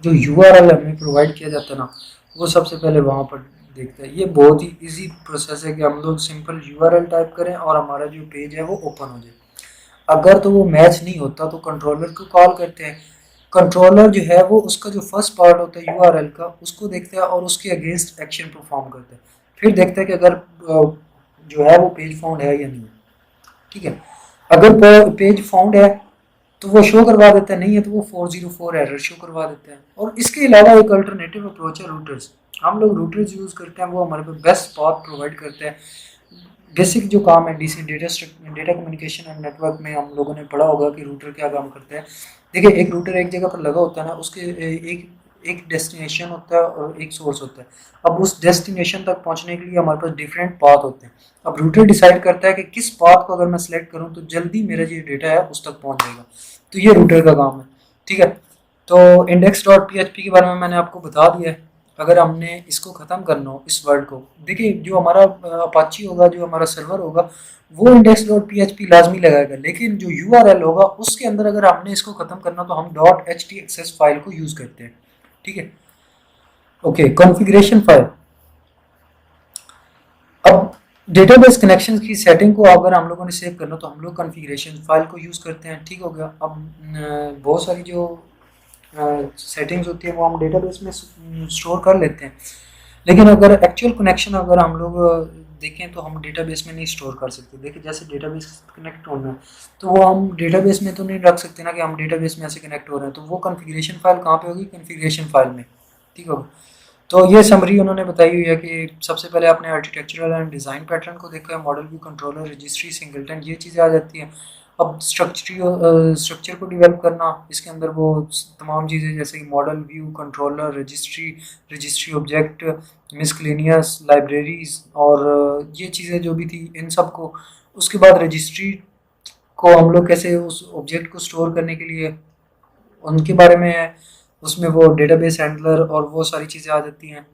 जो यूआरएल हमें प्रोवाइड किया जाता है ना, वो सबसे पहले वहाँ पर देखते हैं। ये बहुत ही इजी प्रोसेस है कि हम लोग सिंपल यूआरएल टाइप करें और हमारा जो पेज है वो ओपन हो जाए। अगर तो वो मैच नहीं होता तो कंट्रोलर को कॉल करते हैं। कंट्रोलर जो है वो उसका जो फर्स्ट पार्ट होता है यूआरएल का, उसको देखता है और उसके अगेंस्ट एक्शन परफॉर्म करता है। फिर देखता है कि अगर जो है वो पेज फाउंड है या नहीं है, ठीक है। अगर पेज फाउंड है तो वो शो करवा देता है, नहीं है तो वो 404 एरर शो करवा देता है। और इसके अलावा एक अल्टरनेटिव अप्रोच है रूटर्स। हम लोग रूटर्स यूज़ करते हैं, वो हमारे पास बेस्ट पाथ प्रोवाइड करते हैं। बेसिक जो काम है DC data communication and network में हम लोगों ने पढ़ा होगा कि रूटर क्या काम करता है। देखिए, एक रूटर एक जगह पर लगा होता है ना, उसके एक एक डेस्टिनेशन होता है और एक सोर्स होता है। अब उस डेस्टिनेशन तक पहुंचने के लिए हमारे पास डिफरेंट पाथ होते हैं। अब रूटर डिसाइड करता है कि किस पाथ को अगर मैं सेलेक्ट करूं तो जल्दी मेरा जो डेटा है उस तक पहुंच जाएगा। तो ये रूटर का काम है, ठीक है। तो index dot P H P के बारे में मैंने आपको बता दिया है। अगर हमने इसको ख़त्म करना हो, इस वर्ड को, देखिए जो हमारा अपाची होगा, जो हमारा सर्वर होगा, वो index dot P H P लाजमी लगाएगा, लेकिन जो यू आर एल होगा उसके अंदर अगर हमने इसको ख़त्म करना तो हम dot H T access file को यूज़ करते हैं, ठीक है। Okay, configuration file. अब डेटाबेस कनेक्शन की सेटिंग को अगर हम लोगों ने सेव करना तो हम लोग कॉन्फ़िगरेशन फाइल को यूज़ करते हैं, ठीक हो गया। अब बहुत सारी जो सेटिंग्स होती है वो हम डेटाबेस में स्टोर कर लेते हैं, लेकिन अगर एक्चुअल कनेक्शन अगर हम लोग देखें तो हम डेटाबेस में नहीं स्टोर कर सकते। देखिए, जैसे डेटाबेस कनेक्ट होना है तो वो हम डेटाबेस में तो नहीं रख सकते ना कि हम डेटाबेस में ऐसे कनेक्ट हो रहे हैं। तो वो कॉन्फ़िगरेशन फाइल कहाँ पे होगी? कॉन्फ़िगरेशन फाइल में, ठीक होगा। तो ये समरी उन्होंने बताई हुई है कि सबसे पहले आपने आर्किटेक्चरल एंड डिज़ाइन पैटर्न को देखा है, model view, controller, registry, singleton, ये चीज़ें आ जाती हैं। अब स्ट्रक्चर को डेवलप करना, इसके अंदर वो तमाम चीज़ें जैसे कि model view, controller, registry, registry object, miscellaneous, libraries, और ये चीज़ें जो भी थी इन सब को। उसके बाद रजिस्ट्री को हम लोग कैसे उस ऑब्जेक्ट को स्टोर करने के लिए उनके बारे में है। उसमें वो डेटाबेस हैंडलर और वो सारी चीज़ें आ जाती हैं।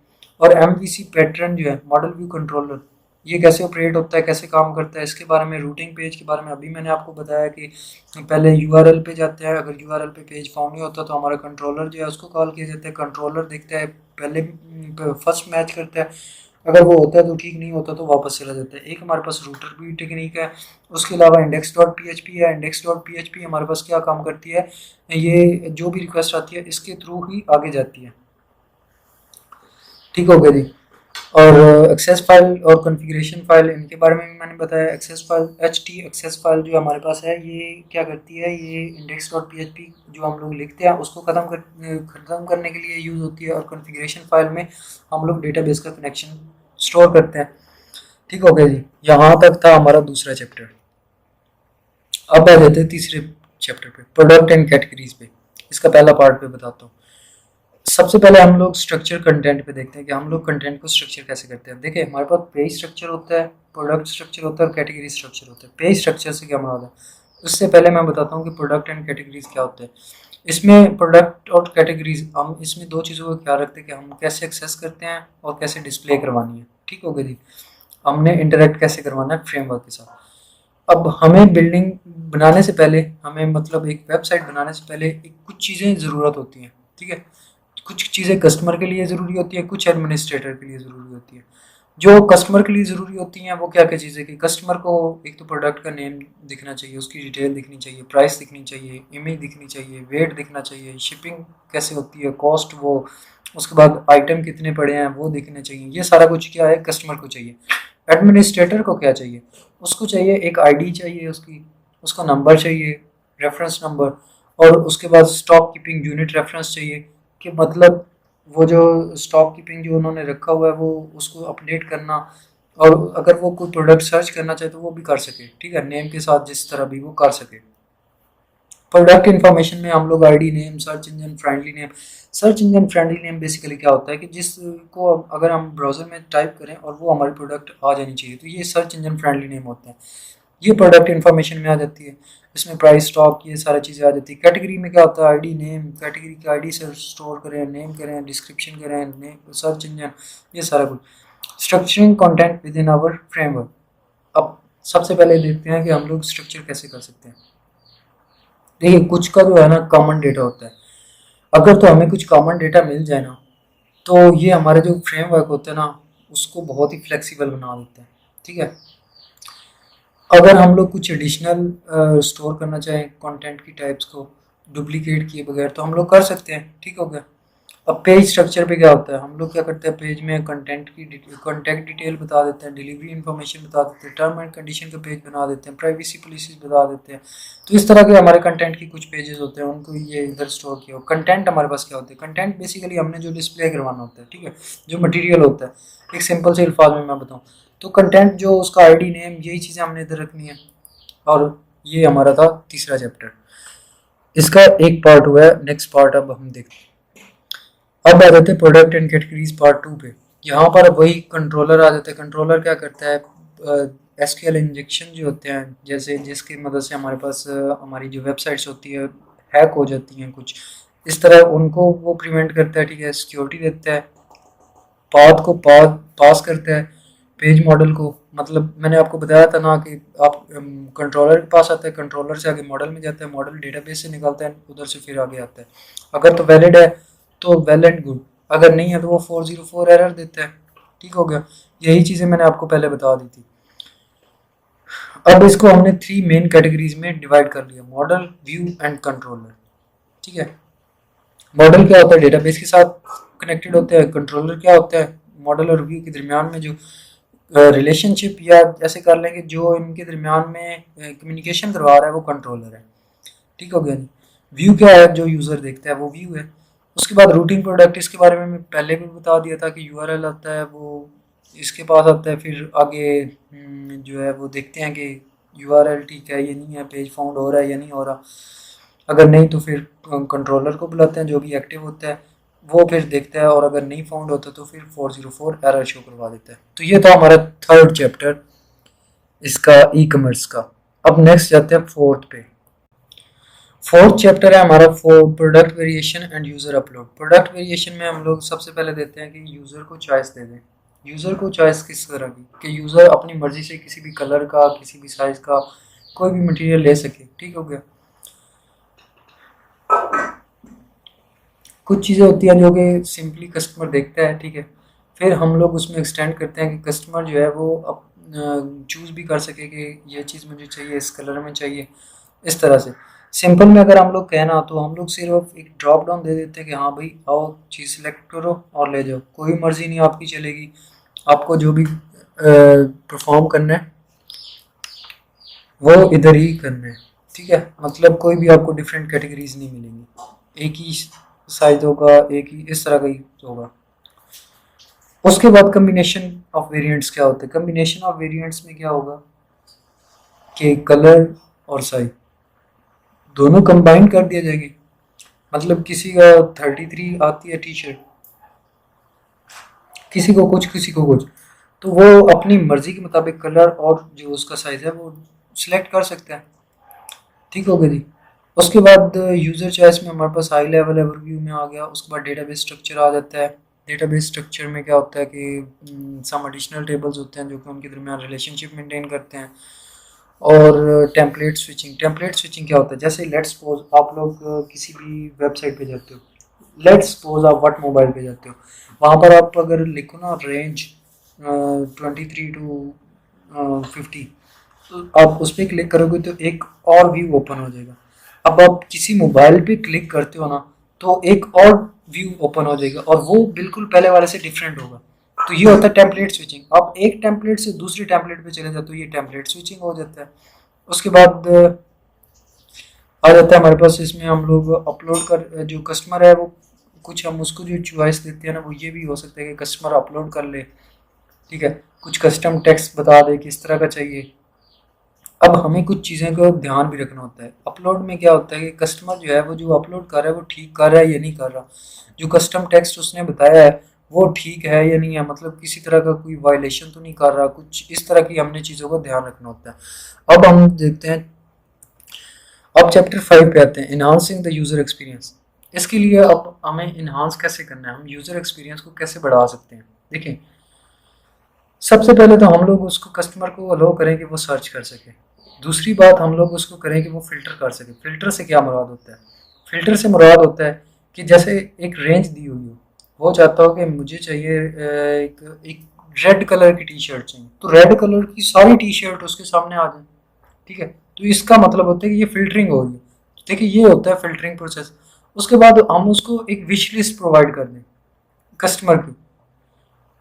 और एमवीसी पैटर्न जो है, मॉडल व्यू कंट्रोलर, ये कैसे ऑपरेट होता है, कैसे काम करता है, इसके बारे में, रूटिंग पेज के बारे में अभी मैंने आपको बताया कि पहले यूआरएल पे जाते हैं। अगर यूआरएल पे पेज फाउंड नहीं होता तो हमारा कंट्रोलर जो है उसको कॉल किया जाता है। कंट्रोलर देखता है, पहले फर्स्ट मैच करता है, अगर वो होता है तो ठीक, नहीं होता तो वापस चला जाता है। एक हमारे पास रूटर भी टेक्निक है। उसके अलावा index dot P H P है। Index dot P H P हमारे पास क्या काम करती है? ये जो भी रिक्वेस्ट आती है इसके थ्रू ही आगे जाती है, ठीक हो गया जी। और एक्सेस फाइल और कॉन्फ़िगरेशन फाइल, इनके बारे में भी मैंने बताया। Access file, H T access file जो हमारे पास है, ये क्या करती है? ये index dot P H P जो हम लोग लिखते हैं उसको ख़त्म करने के लिए यूज़ होती है। और कॉन्फ़िगरेशन फाइल में हम लोग डेटाबेस का कनेक्शन स्टोर करते हैं, ठीक हो गया जी। यहाँ तक था हमारा दूसरा चैप्टर। अब आ जाते हैं तीसरे चैप्टर पे, प्रोडक्ट एंड कैटेगरीज पे। इसका पहला पार्ट पे बताता हूँ। सबसे पहले हम लोग स्ट्रक्चर कंटेंट पे देखते हैं कि हम लोग कंटेंट को स्ट्रक्चर कैसे करते हैं। देखिए, हमारे पास पेज स्ट्रक्चर होता है, प्रोडक्ट स्ट्रक्चर होता है और कैटेगरी स्ट्रक्चर होता है। पेज स्ट्रक्चर से क्या मुराद है? उससे पहले मैं बताता हूँ कि प्रोडक्ट एंड कैटेगरीज क्या होते हैं। इसमें प्रोडक्ट और कैटेगरीज, हम इसमें दो चीज़ों का ख्याल रखते हैं कि हम कैसे एक्सेस करते हैं और कैसे डिस्प्ले करवानी है, ठीक हो गया जी। हमने इंटरेक्ट कैसे करवाना है फ्रेमवर्क के साथ। अब हमें बिल्डिंग बनाने से पहले, हमें मतलब एक वेबसाइट बनाने से पहले एक कुछ चीज़ें ज़रूरत होती हैं, ठीक है। कुछ चीज़ें कस्टमर के लिए ज़रूरी होती है, कुछ एडमिनिस्ट्रेटर के लिए ज़रूरी होती है। जो कस्टमर के लिए ज़रूरी होती हैं वो क्या क्या चीज़ें कि कस्टमर को एक तो प्रोडक्ट का नेम दिखना चाहिए, उसकी डिटेल दिखनी चाहिए, प्राइस दिखनी चाहिए, इमेज दिखनी चाहिए, वेट दिखना चाहिए, शिपिंग कैसे होती है, कॉस्ट, वो उसके बाद आइटम कितने पड़े हैं वो दिखने चाहिए। ये सारा कुछ क्या है कस्टमर को चाहिए। एडमिनिस्ट्रेटर को क्या चाहिए, उसको चाहिए एक आईडी चाहिए उसकी, उसका नंबर चाहिए, रेफरेंस नंबर, और उसके बाद स्टॉक कीपिंग यूनिट रेफरेंस चाहिए कि मतलब वो जो स्टॉक कीपिंग जो उन्होंने रखा हुआ है वो उसको अपडेट करना, और अगर वो कोई प्रोडक्ट सर्च करना चाहे तो वो भी कर सके, ठीक है, नेम के साथ जिस तरह भी वो कर सके। प्रोडक्ट इन्फॉर्मेशन में हम लोग ID name, search engine friendly name. Search engine friendly name basically क्या होता है कि जिसको अगर हम ब्राउज़र में टाइप करें और वो हमारी प्रोडक्ट आ जानी चाहिए, तो ये सर्च इंजन फ्रेंडली नेम होता है। ये प्रोडक्ट इन्फॉर्मेशन में आ जाती है, इसमें प्राइस, स्टॉक, ये सारी चीज़ें आ जाती है। कैटेगरी में क्या होता है, आईडी नेम, कैटेगरी की आईडी से स्टोर करें, नेम करें, डिस्क्रिप्शन करें, नेम, सर्च इंजन, ये सारा कुछ। Structuring content within our framework. अब सबसे पहले देखते हैं कि हम लोग स्ट्रक्चर कैसे कर सकते हैं। देखिए कुछ का जो है ना कॉमन डेटा होता है, अगर तो हमें कुछ कॉमन डेटा मिल जाए ना तो ये हमारे जो फ्रेमवर्क होते हैं ना उसको बहुत ही फ्लेक्सिबल बना देते हैं, ठीक है। अगर हम लोग कुछ एडिशनल स्टोर करना चाहें कंटेंट की टाइप्स को डुप्लीकेट किए बगैर तो हम लोग कर सकते हैं, ठीक हो गया। अब पेज स्ट्रक्चर पे क्या होता है, हम लोग क्या करते हैं, पेज में कंटेंट की कॉन्टैक्ट डिटेल बता देते हैं, डिलीवरी इन्फॉर्मेशन बता देते हैं, टर्म एंड कंडीशन का पेज बना देते हैं, प्राइवेसी पॉलिसीज बता देते हैं। तो इस तरह के हमारे कंटेंट की कुछ पेजेस होते हैं, उनको ये इधर स्टोर किया हो। कंटेंट हमारे पास क्या होते हैं, कंटेंट बेसिकली हमने जो डिस्प्ले करवाना होता है, ठीक है, जो मटीरियल होता है। एक सिंपल से अल्फाज में मैं बताऊँ तो कंटेंट जो उसका आईडी नेम, यही चीज़ें हमने इधर रखनी है। और ये हमारा था तीसरा चैप्टर, इसका एक पार्ट हुआ है। नेक्स्ट पार्ट अब हम देखते हैं। अब आ जाते हैं प्रोडक्ट एंड कैटेगरीज पार्ट 2 पे। यहाँ पर वही कंट्रोलर आ जाता है। कंट्रोलर क्या करता है, एसक्यूएल इंजेक्शन जो होते हैं, जैसे जिसकी मदद से हमारे पास हमारी जो वेबसाइट्स होती है हैक हो जाती हैं कुछ इस तरह, उनको वो प्रिवेंट करता है, ठीक है, सिक्योरिटी देता है, पाथ को पास करता है पेज मॉडल को। मतलब मैंने आपको बताया था ना कि आप कंट्रोलर के पास आता है, कंट्रोलर से आगे मॉडल में जाता है, मॉडल डेटाबेस से निकलता है, उधर से फिर आगे आता है। अगर तो वैलिड है तो वेल एंड गुड, अगर नहीं है तो वो 404 एरर देता है, ठीक हो गया। यही चीज़ें मैंने आपको पहले बता दी थी। अब इसको हमने 3 मेन कैटेगरीज में डिवाइड कर लिया, मॉडल, व्यू एंड कंट्रोलर, ठीक है। मॉडल क्या होता है, डेटाबेस के साथ कनेक्टेड होता है। कंट्रोलर क्या होता है, मॉडल और व्यू के दरमियान में जो रिलेशनशिप, या ऐसे कर लेंगे जो इनके दरमियान में कम्युनिकेशन करवा रहा है वो कंट्रोलर है, ठीक हो गया जी। व्यू क्या है, जो यूज़र देखता है वो व्यू है। उसके बाद रूटिंग प्रोडक्ट, इसके बारे में मैं पहले भी बता दिया था कि यूआरएल आता है वो इसके पास आता है, फिर आगे जो है वो देखते हैं कि यूआरएल ठीक है या नहीं है, पेज फाउंड हो रहा है या नहीं हो रहा। अगर नहीं तो फिर कंट्रोलर को बुलाते हैं जो भी एक्टिव होता है, वो फिर देखता है, और अगर नहीं फाउंड होता तो फिर 404 एरर शो करवा देता है। तो ये था हमारा थर्ड चैप्टर इसका, ई कॉमर्स का। अब नेक्स्ट जाते हैं फोर्थ पे। फोर्थ चैप्टर है हमारा product variation end user upload. Product variation में हम लोग सबसे पहले देते हैं कि यूज़र को चॉइस दे दें। यूज़र को चॉइस किस तरह की कि यूज़र अपनी मर्ज़ी से किसी भी कलर का, किसी भी साइज़ का कोई भी मटेरियल ले सके, ठीक हो गया। कुछ चीज़ें होती हैं जो कि सिंपली कस्टमर देखता है, ठीक है, फिर हम लोग उसमें एक्सटेंड करते हैं कि कस्टमर जो है वो अब चूज़ भी कर सके कि ये चीज़ मुझे चाहिए, इस कलर में चाहिए, इस तरह से। सिंपल में अगर हम लोग कहना तो हम लोग सिर्फ एक ड्रॉप डाउन दे देते हैं कि हाँ भाई आओ चीज़ सेलेक्ट करो और ले जाओ, कोई मर्ज़ी नहीं आपकी चलेगी, आपको जो भी परफॉर्म करना है वो इधर ही करना है, ठीक है। मतलब कोई भी आपको डिफरेंट कैटेगरीज नहीं मिलेंगी, एक ही साइज होगा, एक ही इस तरह का ही होगा। उसके बाद कम्बिनेशन ऑफ वेरिएंट्स क्या होते हैं। कम्बिनेशन ऑफ वेरिएंट्स में क्या होगा कि कलर और साइज दोनों कंबाइन कर दिया जाएगी। मतलब किसी का 33 आती है टी शर्ट, किसी को कुछ, किसी को कुछ, तो वो अपनी मर्जी के मुताबिक कलर और जो उसका साइज है वो सिलेक्ट कर सकता है, ठीक हो गया जी। उसके बाद यूज़र चॉइस में हमारे पास हाई लेवल ओवरव्यू में आ गया। उसके बाद डेटाबेस स्ट्रक्चर आ जाता है। डेटाबेस स्ट्रक्चर में क्या होता है कि सम एडिशनल टेबल्स होते हैं जो कि उनके दरमियान रिलेशनशिप मेंटेन करते हैं। और टेम्पलेट स्विचिंग क्या होता है, जैसे लेट्स सपोज आप लोग किसी भी वेबसाइट पे जाते हो, लेट्स सपोज आप व्हाट मोबाइल पे जाते हो, वहाँ पर आप अगर लिखो ना रेंज 23 to 50, तो आप उस पर क्लिक करोगे तो एक और व्यू ओपन हो जाएगा। अब आप किसी मोबाइल पे क्लिक करते हो ना, तो एक और व्यू ओपन हो जाएगा और वो बिल्कुल पहले वाले से डिफरेंट होगा। तो ये होता है टेम्पलेट स्विचिंग। आप एक टेम्पलेट से दूसरी टेम्पलेट पे चले जाते हो, ये टेम्पलेट स्विचिंग हो जाता है। उसके बाद आ जाता है हमारे पास, इसमें हम लोग अपलोड कर, जो कस्टमर है वो कुछ, हम उसको जो चॉइस देते हैं ना, वो ये भी हो सकता है कि कस्टमर अपलोड कर ले, ठीक है, कुछ कस्टम टेक्स्ट बता दे किस तरह का चाहिए। अब हमें कुछ चीज़ें को ध्यान भी रखना होता है। अपलोड में क्या होता है कि कस्टमर जो है वो जो अपलोड कर रहा है वो ठीक कर रहा है या नहीं कर रहा, जो कस्टम टेक्स्ट उसने बताया है वो ठीक है या नहीं है, मतलब किसी तरह का कोई वायलेशन तो नहीं कर रहा, कुछ इस तरह की हमने चीज़ों को ध्यान रखना होता है। अब हम देखते हैं, अब चैप्टर 5 पे आते हैं, इन्हांसिंग द यूज़र एक्सपीरियंस। इसके लिए अब हमें इन्हांस कैसे करना है, हम यूज़र एक्सपीरियंस को कैसे बढ़ा सकते हैं। देखिए, सबसे पहले तो हम लोग उसको, कस्टमर को अलो करें कि वो सर्च कर सके। दूसरी बात, हम लोग उसको करें कि वो फ़िल्टर कर सके। फ़िल्टर से क्या मुराद होता है? फ़िल्टर से मुराद होता है कि जैसे एक रेंज दी हुई हो, वो चाहता हो कि मुझे चाहिए एक एक रेड कलर की टी शर्ट चाहिए, तो रेड कलर की सारी टी शर्ट उसके सामने आ जाए, ठीक है। तो इसका मतलब होता है कि ये फ़िल्टरिंग हो रही है। तो देखिए, ये होता है फ़िल्टरिंग प्रोसेस। उसके बाद हम उसको एक विश लिस्ट प्रोवाइड कर दें कस्टमर की।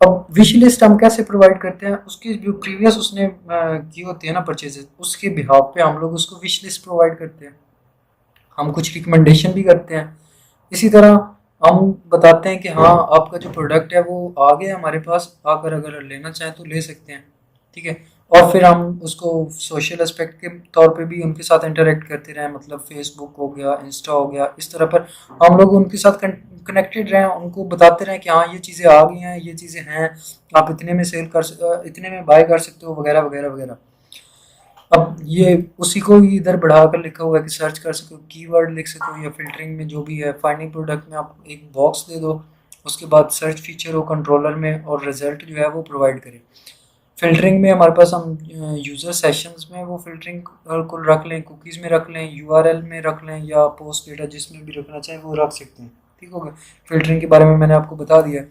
अब विश लिस्ट हम कैसे प्रोवाइड करते हैं, उसकी जो प्रीवियस उसने की होती है ना परचेजेस, उसके बिहाफ पे हम लोग उसको विश लिस्ट प्रोवाइड करते हैं। हम कुछ रिकमेंडेशन भी करते हैं। इसी तरह हम बताते हैं कि हाँ, आपका जो प्रोडक्ट है वो आ गया हमारे पास, आकर अगर लेना चाहें तो ले सकते हैं, ठीक है। और फिर हम उसको सोशल एस्पेक्ट के तौर पे भी उनके साथ इंटरेक्ट करते रहें, मतलब फेसबुक हो गया, इंस्टा हो गया, इस तरह पर हम लोग उनके साथ कनेक्टेड रहें, उनको बताते रहें कि हाँ, ये चीज़ें आ गई हैं, ये चीज़ें हैं, आप इतने में इतने में बाय कर सकते हो, वगैरह वगैरह वगैरह। अब ये उसी को ही इधर बढ़ाकर लिखा हुआ है कि सर्च कर सको, कीवर्ड लिख सको, या फिल्टरिंग में जो भी है, फाइंडिंग प्रोडक्ट में आप एक बॉक्स दे दो, उसके बाद सर्च फीचर हो कंट्रोलर में, और रिजल्ट जो है वो प्रोवाइड करें। फिल्टरिंग में हमारे पास हम यूज़र सेशंस में वो फिल्टरिंग को रख लें, कुकीज़ में रख लें, यूआरएल में रख लें, या पोस्ट डेटा जिसमें भी रखना चाहें वो रख सकते हैं, ठीक हो गया। फिल्टरिंग के बारे में मैंने आपको बता दिया है।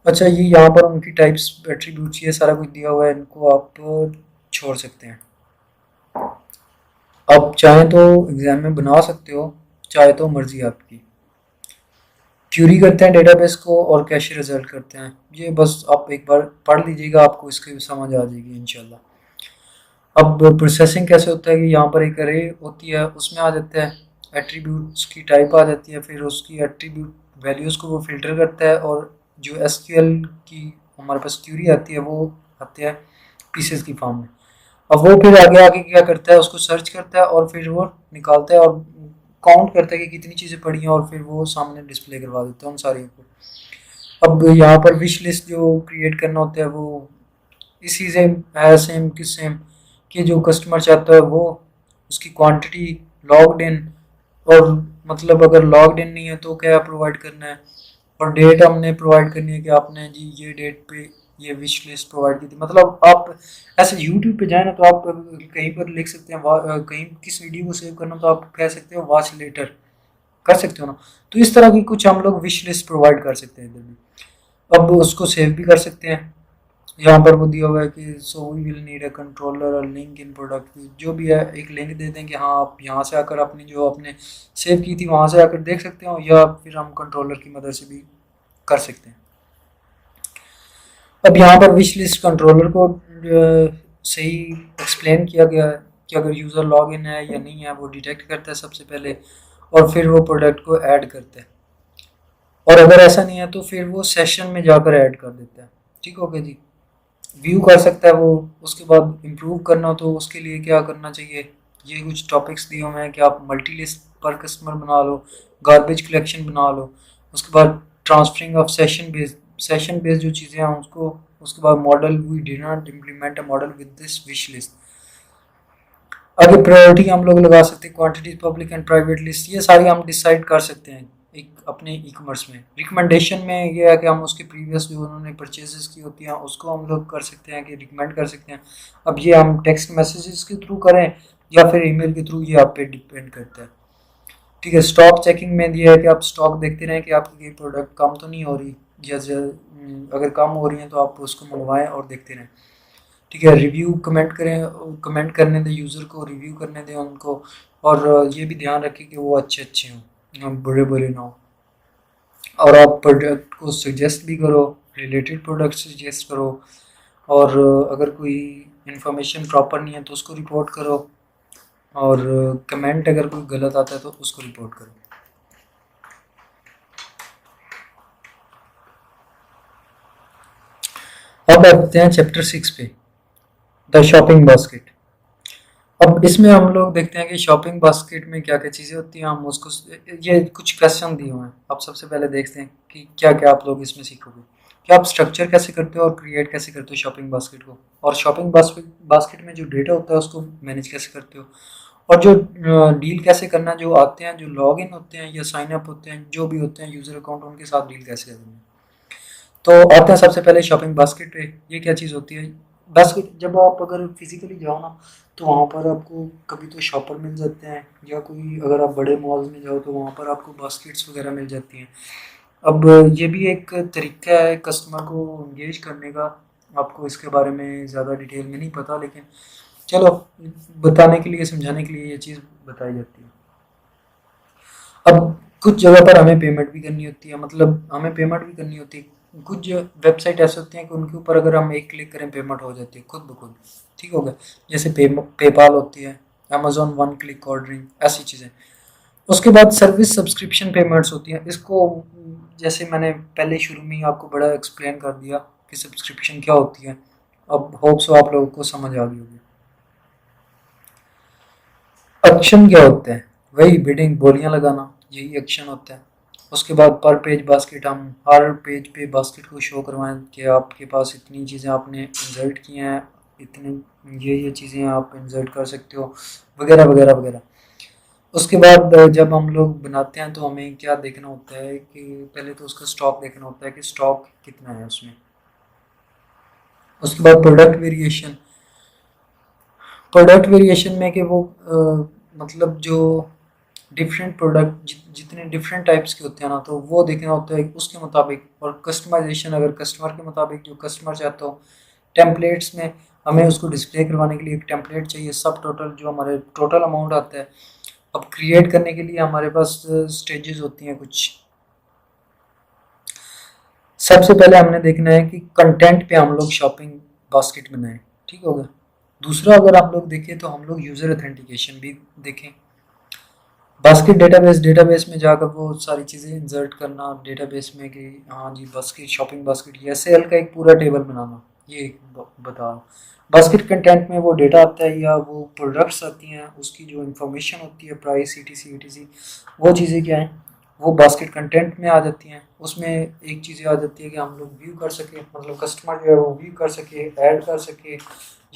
अच्छा, ये यहाँ पर उनकी टाइप्स, एट्रीब्यूट्स, ये सारा कुछ दिया हुआ है, इनको आप छोड़ सकते हैं। आप चाहें तो एग्जाम में बना सकते हो, चाहे तो मर्जी आपकी। क्यूरी करते हैं डेटाबेस को और कैश रिजल्ट करते हैं, ये बस आप एक बार पढ़ लीजिएगा, आपको इसकी समझ आ जाएगी इंशाल्लाह। अब प्रोसेसिंग कैसे होता है कि यहाँ पर एक अरे होती है, उसमें आ जाता है एट्रीब्यूट्स की टाइप आ जाती है, फिर उसकी एट्रीब्यूट वैल्यूज़ को वो फिल्टर करता है, और जो एसक्यूएल की हमारे पास क्यूरी आती है वो आती है पीसेस की फॉर्म में। अब वो फिर आगे आगे क्या करता है, उसको सर्च करता है और फिर वो निकालता है और काउंट करता है कि कितनी चीज़ें पड़ी हैं, और फिर वो सामने डिस्प्ले करवा देता है उन सारी को। अब यहाँ पर विश लिस्ट जो क्रिएट करना होता है वो इसी से है, सेम कि सेम, कि जो कस्टमर चाहता है वो उसकी क्वांटिटी लॉग्ड इन, और मतलब अगर लॉग्ड इन नहीं है तो क्या प्रोवाइड करना है, और डेट हमने प्रोवाइड करनी है कि आपने जी ये डेट पे ये विश लिस्ट प्रोवाइड की थी। मतलब आप ऐसे यूट्यूब पे जाए ना, तो आप कहीं पर लिख सकते हैं, कहीं किस वीडियो को सेव करना, तो आप कह सकते हो वॉच लेटर, कर सकते हो ना। तो इस तरह की कुछ हम लोग विश लिस्ट प्रोवाइड कर सकते हैं इधर भी। अब उसको सेव भी कर सकते हैं। यहाँ पर वो दिया हुआ है कि so we will need a controller और लिंक इन प्रोडक्ट, जो भी है एक लिंक दे दें कि हाँ, आप यहाँ से आकर अपनी जो आपने सेव की थी वहाँ से आकर देख सकते हो, या फिर हम कंट्रोलर की मदद से भी कर सकते हैं। अब यहाँ पर विश लिस्ट कंट्रोलर को सही एक्सप्लेन किया गया है कि अगर यूज़र लॉग इन है या नहीं है, वो डिटेक्ट करता है सबसे पहले, और फिर वो प्रोडक्ट को ऐड करता है, और अगर ऐसा नहीं है तो फिर वो सेशन में जाकर ऐड कर देता है, ठीक हो गया जी। व्यू कर सकता है वो। उसके बाद इम्प्रूव करना हो तो उसके लिए क्या करना चाहिए, ये कुछ टॉपिक्स दिए हुए हैं कि आप मल्टी लिस्ट पर कस्टमर बना लो, गार्बेज कलेक्शन बना लो, उसके बाद ट्रांसफरिंग ऑफ सेशन बेस्ड जो चीज़ें हैं उसको, उसके बाद model we did not implement a model with this wish list. आगे प्रायोरिटी हम लोग लगा सकते हैं, quantity public and private list, ये सारी हम डिसाइड कर सकते हैं एक अपने ई कॉमर्स में। रिकमेंडेशन में ये है कि हम उसके प्रीवियस जो उन्होंने परचेजेस की होती हैं उसको हम लोग कर सकते हैं कि रिकमेंड कर सकते हैं। अब ये हम टेक्स्ट मैसेजेस के थ्रू करें या फिर ईमेल के थ्रू, ये आप पे डिपेंड करता है, ठीक है। स्टॉक चेकिंग में ये है कि आप स्टॉक देखते रहें कि आपकी कोई प्रोडक्ट कम तो नहीं हो रही, या अगर कम हो रही हैं तो आप उसको मंगवाएं और देखते रहें। ठीक है, रिव्यू कमेंट करें, कमेंट करने दें यूज़र को, रिव्यू करने दें उनको, और ये भी ध्यान रखें कि वो अच्छे अच्छे हों, बुरे बुरे ना हो। और आप प्रोडक्ट को सजेस्ट भी करो, रिलेटेड प्रोडक्ट सजेस्ट करो, और अगर कोई इन्फॉर्मेशन प्रॉपर नहीं है तो उसको रिपोर्ट करो, और कमेंट अगर कोई गलत आता है तो उसको रिपोर्ट करो। अब आते हैं चैप्टर 6 पे, द शॉपिंग बास्केट। अब इसमें हम लोग देखते हैं कि शॉपिंग बास्केट में क्या क्या चीज़ें होती हैं। हम उसको, ये कुछ क्वेश्चन दिए हुए हैं, आप सबसे पहले देखते हैं कि क्या क्या आप लोग इसमें सीखोगे, कि आप स्ट्रक्चर कैसे करते हो और क्रिएट कैसे करते हो शॉपिंग बास्केट को, और शॉपिंग बास्केट में जो डेटा होता है उसको मैनेज कैसे करते हो, और जो डील कैसे करना, जो आते हैं, जो लॉग इन होते हैं या साइन अप होते हैं, जो भी होते हैं यूज़र अकाउंट, उनके साथ डील कैसे करनी है। तो आते हैं सबसे पहले शॉपिंग बास्केट पे। ये क्या चीज़ होती है बास्केट? जब आप अगर फिजिकली जाओ ना तो वहाँ पर आपको कभी तो शॉपर मिल जाते हैं, या कोई अगर आप बड़े मॉल्स में जाओ तो वहाँ पर आपको बास्केट्स वगैरह मिल जाती हैं। अब ये भी एक तरीका है कस्टमर को इंगेज करने का। आपको इसके बारे में ज़्यादा डिटेल में नहीं पता, लेकिन चलो बताने के लिए, समझाने के लिए ये चीज़ बताई जाती है। अब कुछ जगह पर हमें पेमेंट भी करनी होती है, मतलब हमें पेमेंट भी करनी होती है। कुछ वेबसाइट ऐसे होती हैं कि उनके ऊपर अगर हम एक क्लिक करें पेमेंट हो जाती है खुद ब खुद। ठीक हो गया, जैसे पेपाल होती है, अमेजोन वन क्लिक ऑर्डरिंग, ऐसी चीज़ें। उसके बाद सर्विस सब्सक्रिप्शन पेमेंट्स होती हैं। इसको जैसे मैंने पहले शुरू में ही आपको बड़ा एक्सप्लेन कर दिया कि सब्सक्रिप्शन क्या होती है। अब होप्स आप लोगों को समझ आ गई होगी। एक्शन क्या होता है? वही बिडिंग, बोलियां लगाना, यही एक्शन होता है। उसके बाद पर पेज बास्केट, हम हर पेज पे बास्केट को शो करवाएं कि आपके पास इतनी चीज़ें आपने इंसर्ट की हैं, इतनी ये चीज़ें आप इंसर्ट कर सकते हो, वगैरह वगैरह वगैरह। उसके बाद जब हम लोग बनाते हैं तो हमें क्या देखना होता है कि पहले तो उसका स्टॉक देखना होता है कि स्टॉक कितना है उसमें। उसके बाद प्रोडक्ट वेरिएशन में कि वो मतलब जो डिफरेंट प्रोडक्ट जितने डिफरेंट टाइप्स के होते हैं ना, तो वो देखना होता है उसके मुताबिक। और कस्टमाइजेशन, अगर कस्टमर के मुताबिक जो कस्टमर चाहता हो। टेम्पलेट्स में हमें उसको डिस्प्ले करवाने के लिए एक टेम्पलेट चाहिए, सब टोटल जो हमारे टोटल अमाउंट आता है। अब क्रिएट करने के लिए हमारे पास स्टेजेस होती हैं कुछ। सबसे पहले हमने देखना है कि कंटेंट पे हम लोग शॉपिंग बास्केट बनाएं। ठीक होगा। दूसरा अगर आप लोग देखें तो हम लोग यूज़र अथेंटिकेशन भी देखें। बास्केट डेटाबेस में जाकर वो सारी चीज़ें इंसर्ट करना डेटाबेस में कि हाँ जी बास्केट, शॉपिंग बास्केट या सेल का एक पूरा टेबल बनाना, ये एक बता रहा हूँ। बास्केट कंटेंट में वो डेटा आता है या वो प्रोडक्ट्स आती हैं, उसकी जो इंफॉर्मेशन होती है, प्राइस, ईटीसी, वो चीज़ें क्या हैं, वो बास्केट कंटेंट में आ जाती हैं। उसमें एक चीज़ें आ जाती है कि हम लोग व्यू कर सके, मतलब कस्टमर जो है वो व्यू कर सके, ऐड कर सके,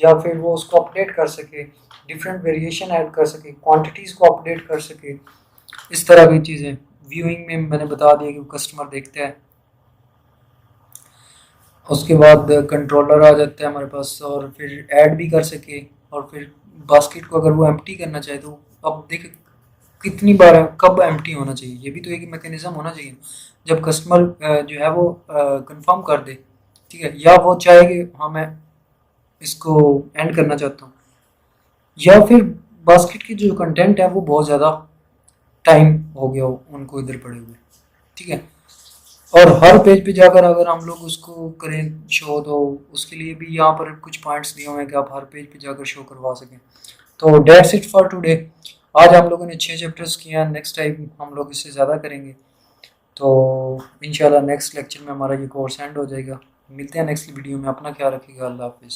या फिर वो उसको अपडेट कर सके, डिफरेंट वेरिएशन ऐड कर सके, क्वांटिटीज़ को अपडेट कर सके, इस तरह की चीज़ें। व्यूइंग में मैंने बता दिया कि कस्टमर देखता है। उसके बाद कंट्रोलर आ जाता है हमारे पास, और फिर ऐड भी कर सके, और फिर बास्केट को अगर वो एम्प्टी करना चाहे तो अब देख कितनी बार कब एम्प्टी होना चाहिए, ये भी तो एक मैकेनिज्म होना चाहिए। जब कस्टमर जो है वो कंफर्म कर दे, ठीक है, या वो चाहे कि हाँ मैं इसको एंड करना चाहता हूँ, या फिर बास्केट की जो कंटेंट है वो बहुत ज़्यादा टाइम हो गया हो उनको इधर पड़े हुए। ठीक है, और हर पेज पे जाकर अगर हम लोग उसको करें शो, तो उसके लिए भी यहाँ पर कुछ पॉइंट्स दिए हुए हैं कि आप हर पेज पे जाकर शो करवा सकें। तो डेट्स इट फॉर टुडे। आज हम लोगों ने 6 चैप्टर्स किए हैं, नेक्स्ट टाइम हम लोग इससे ज़्यादा करेंगे। तो इंशाल्लाह नेक्स्ट लेक्चर में हमारा ये कोर्स एंड हो जाएगा। मिलते हैं नेक्स्ट वीडियो में, अपना ख्याल रखिएगा, अल्लाह हाफिज़।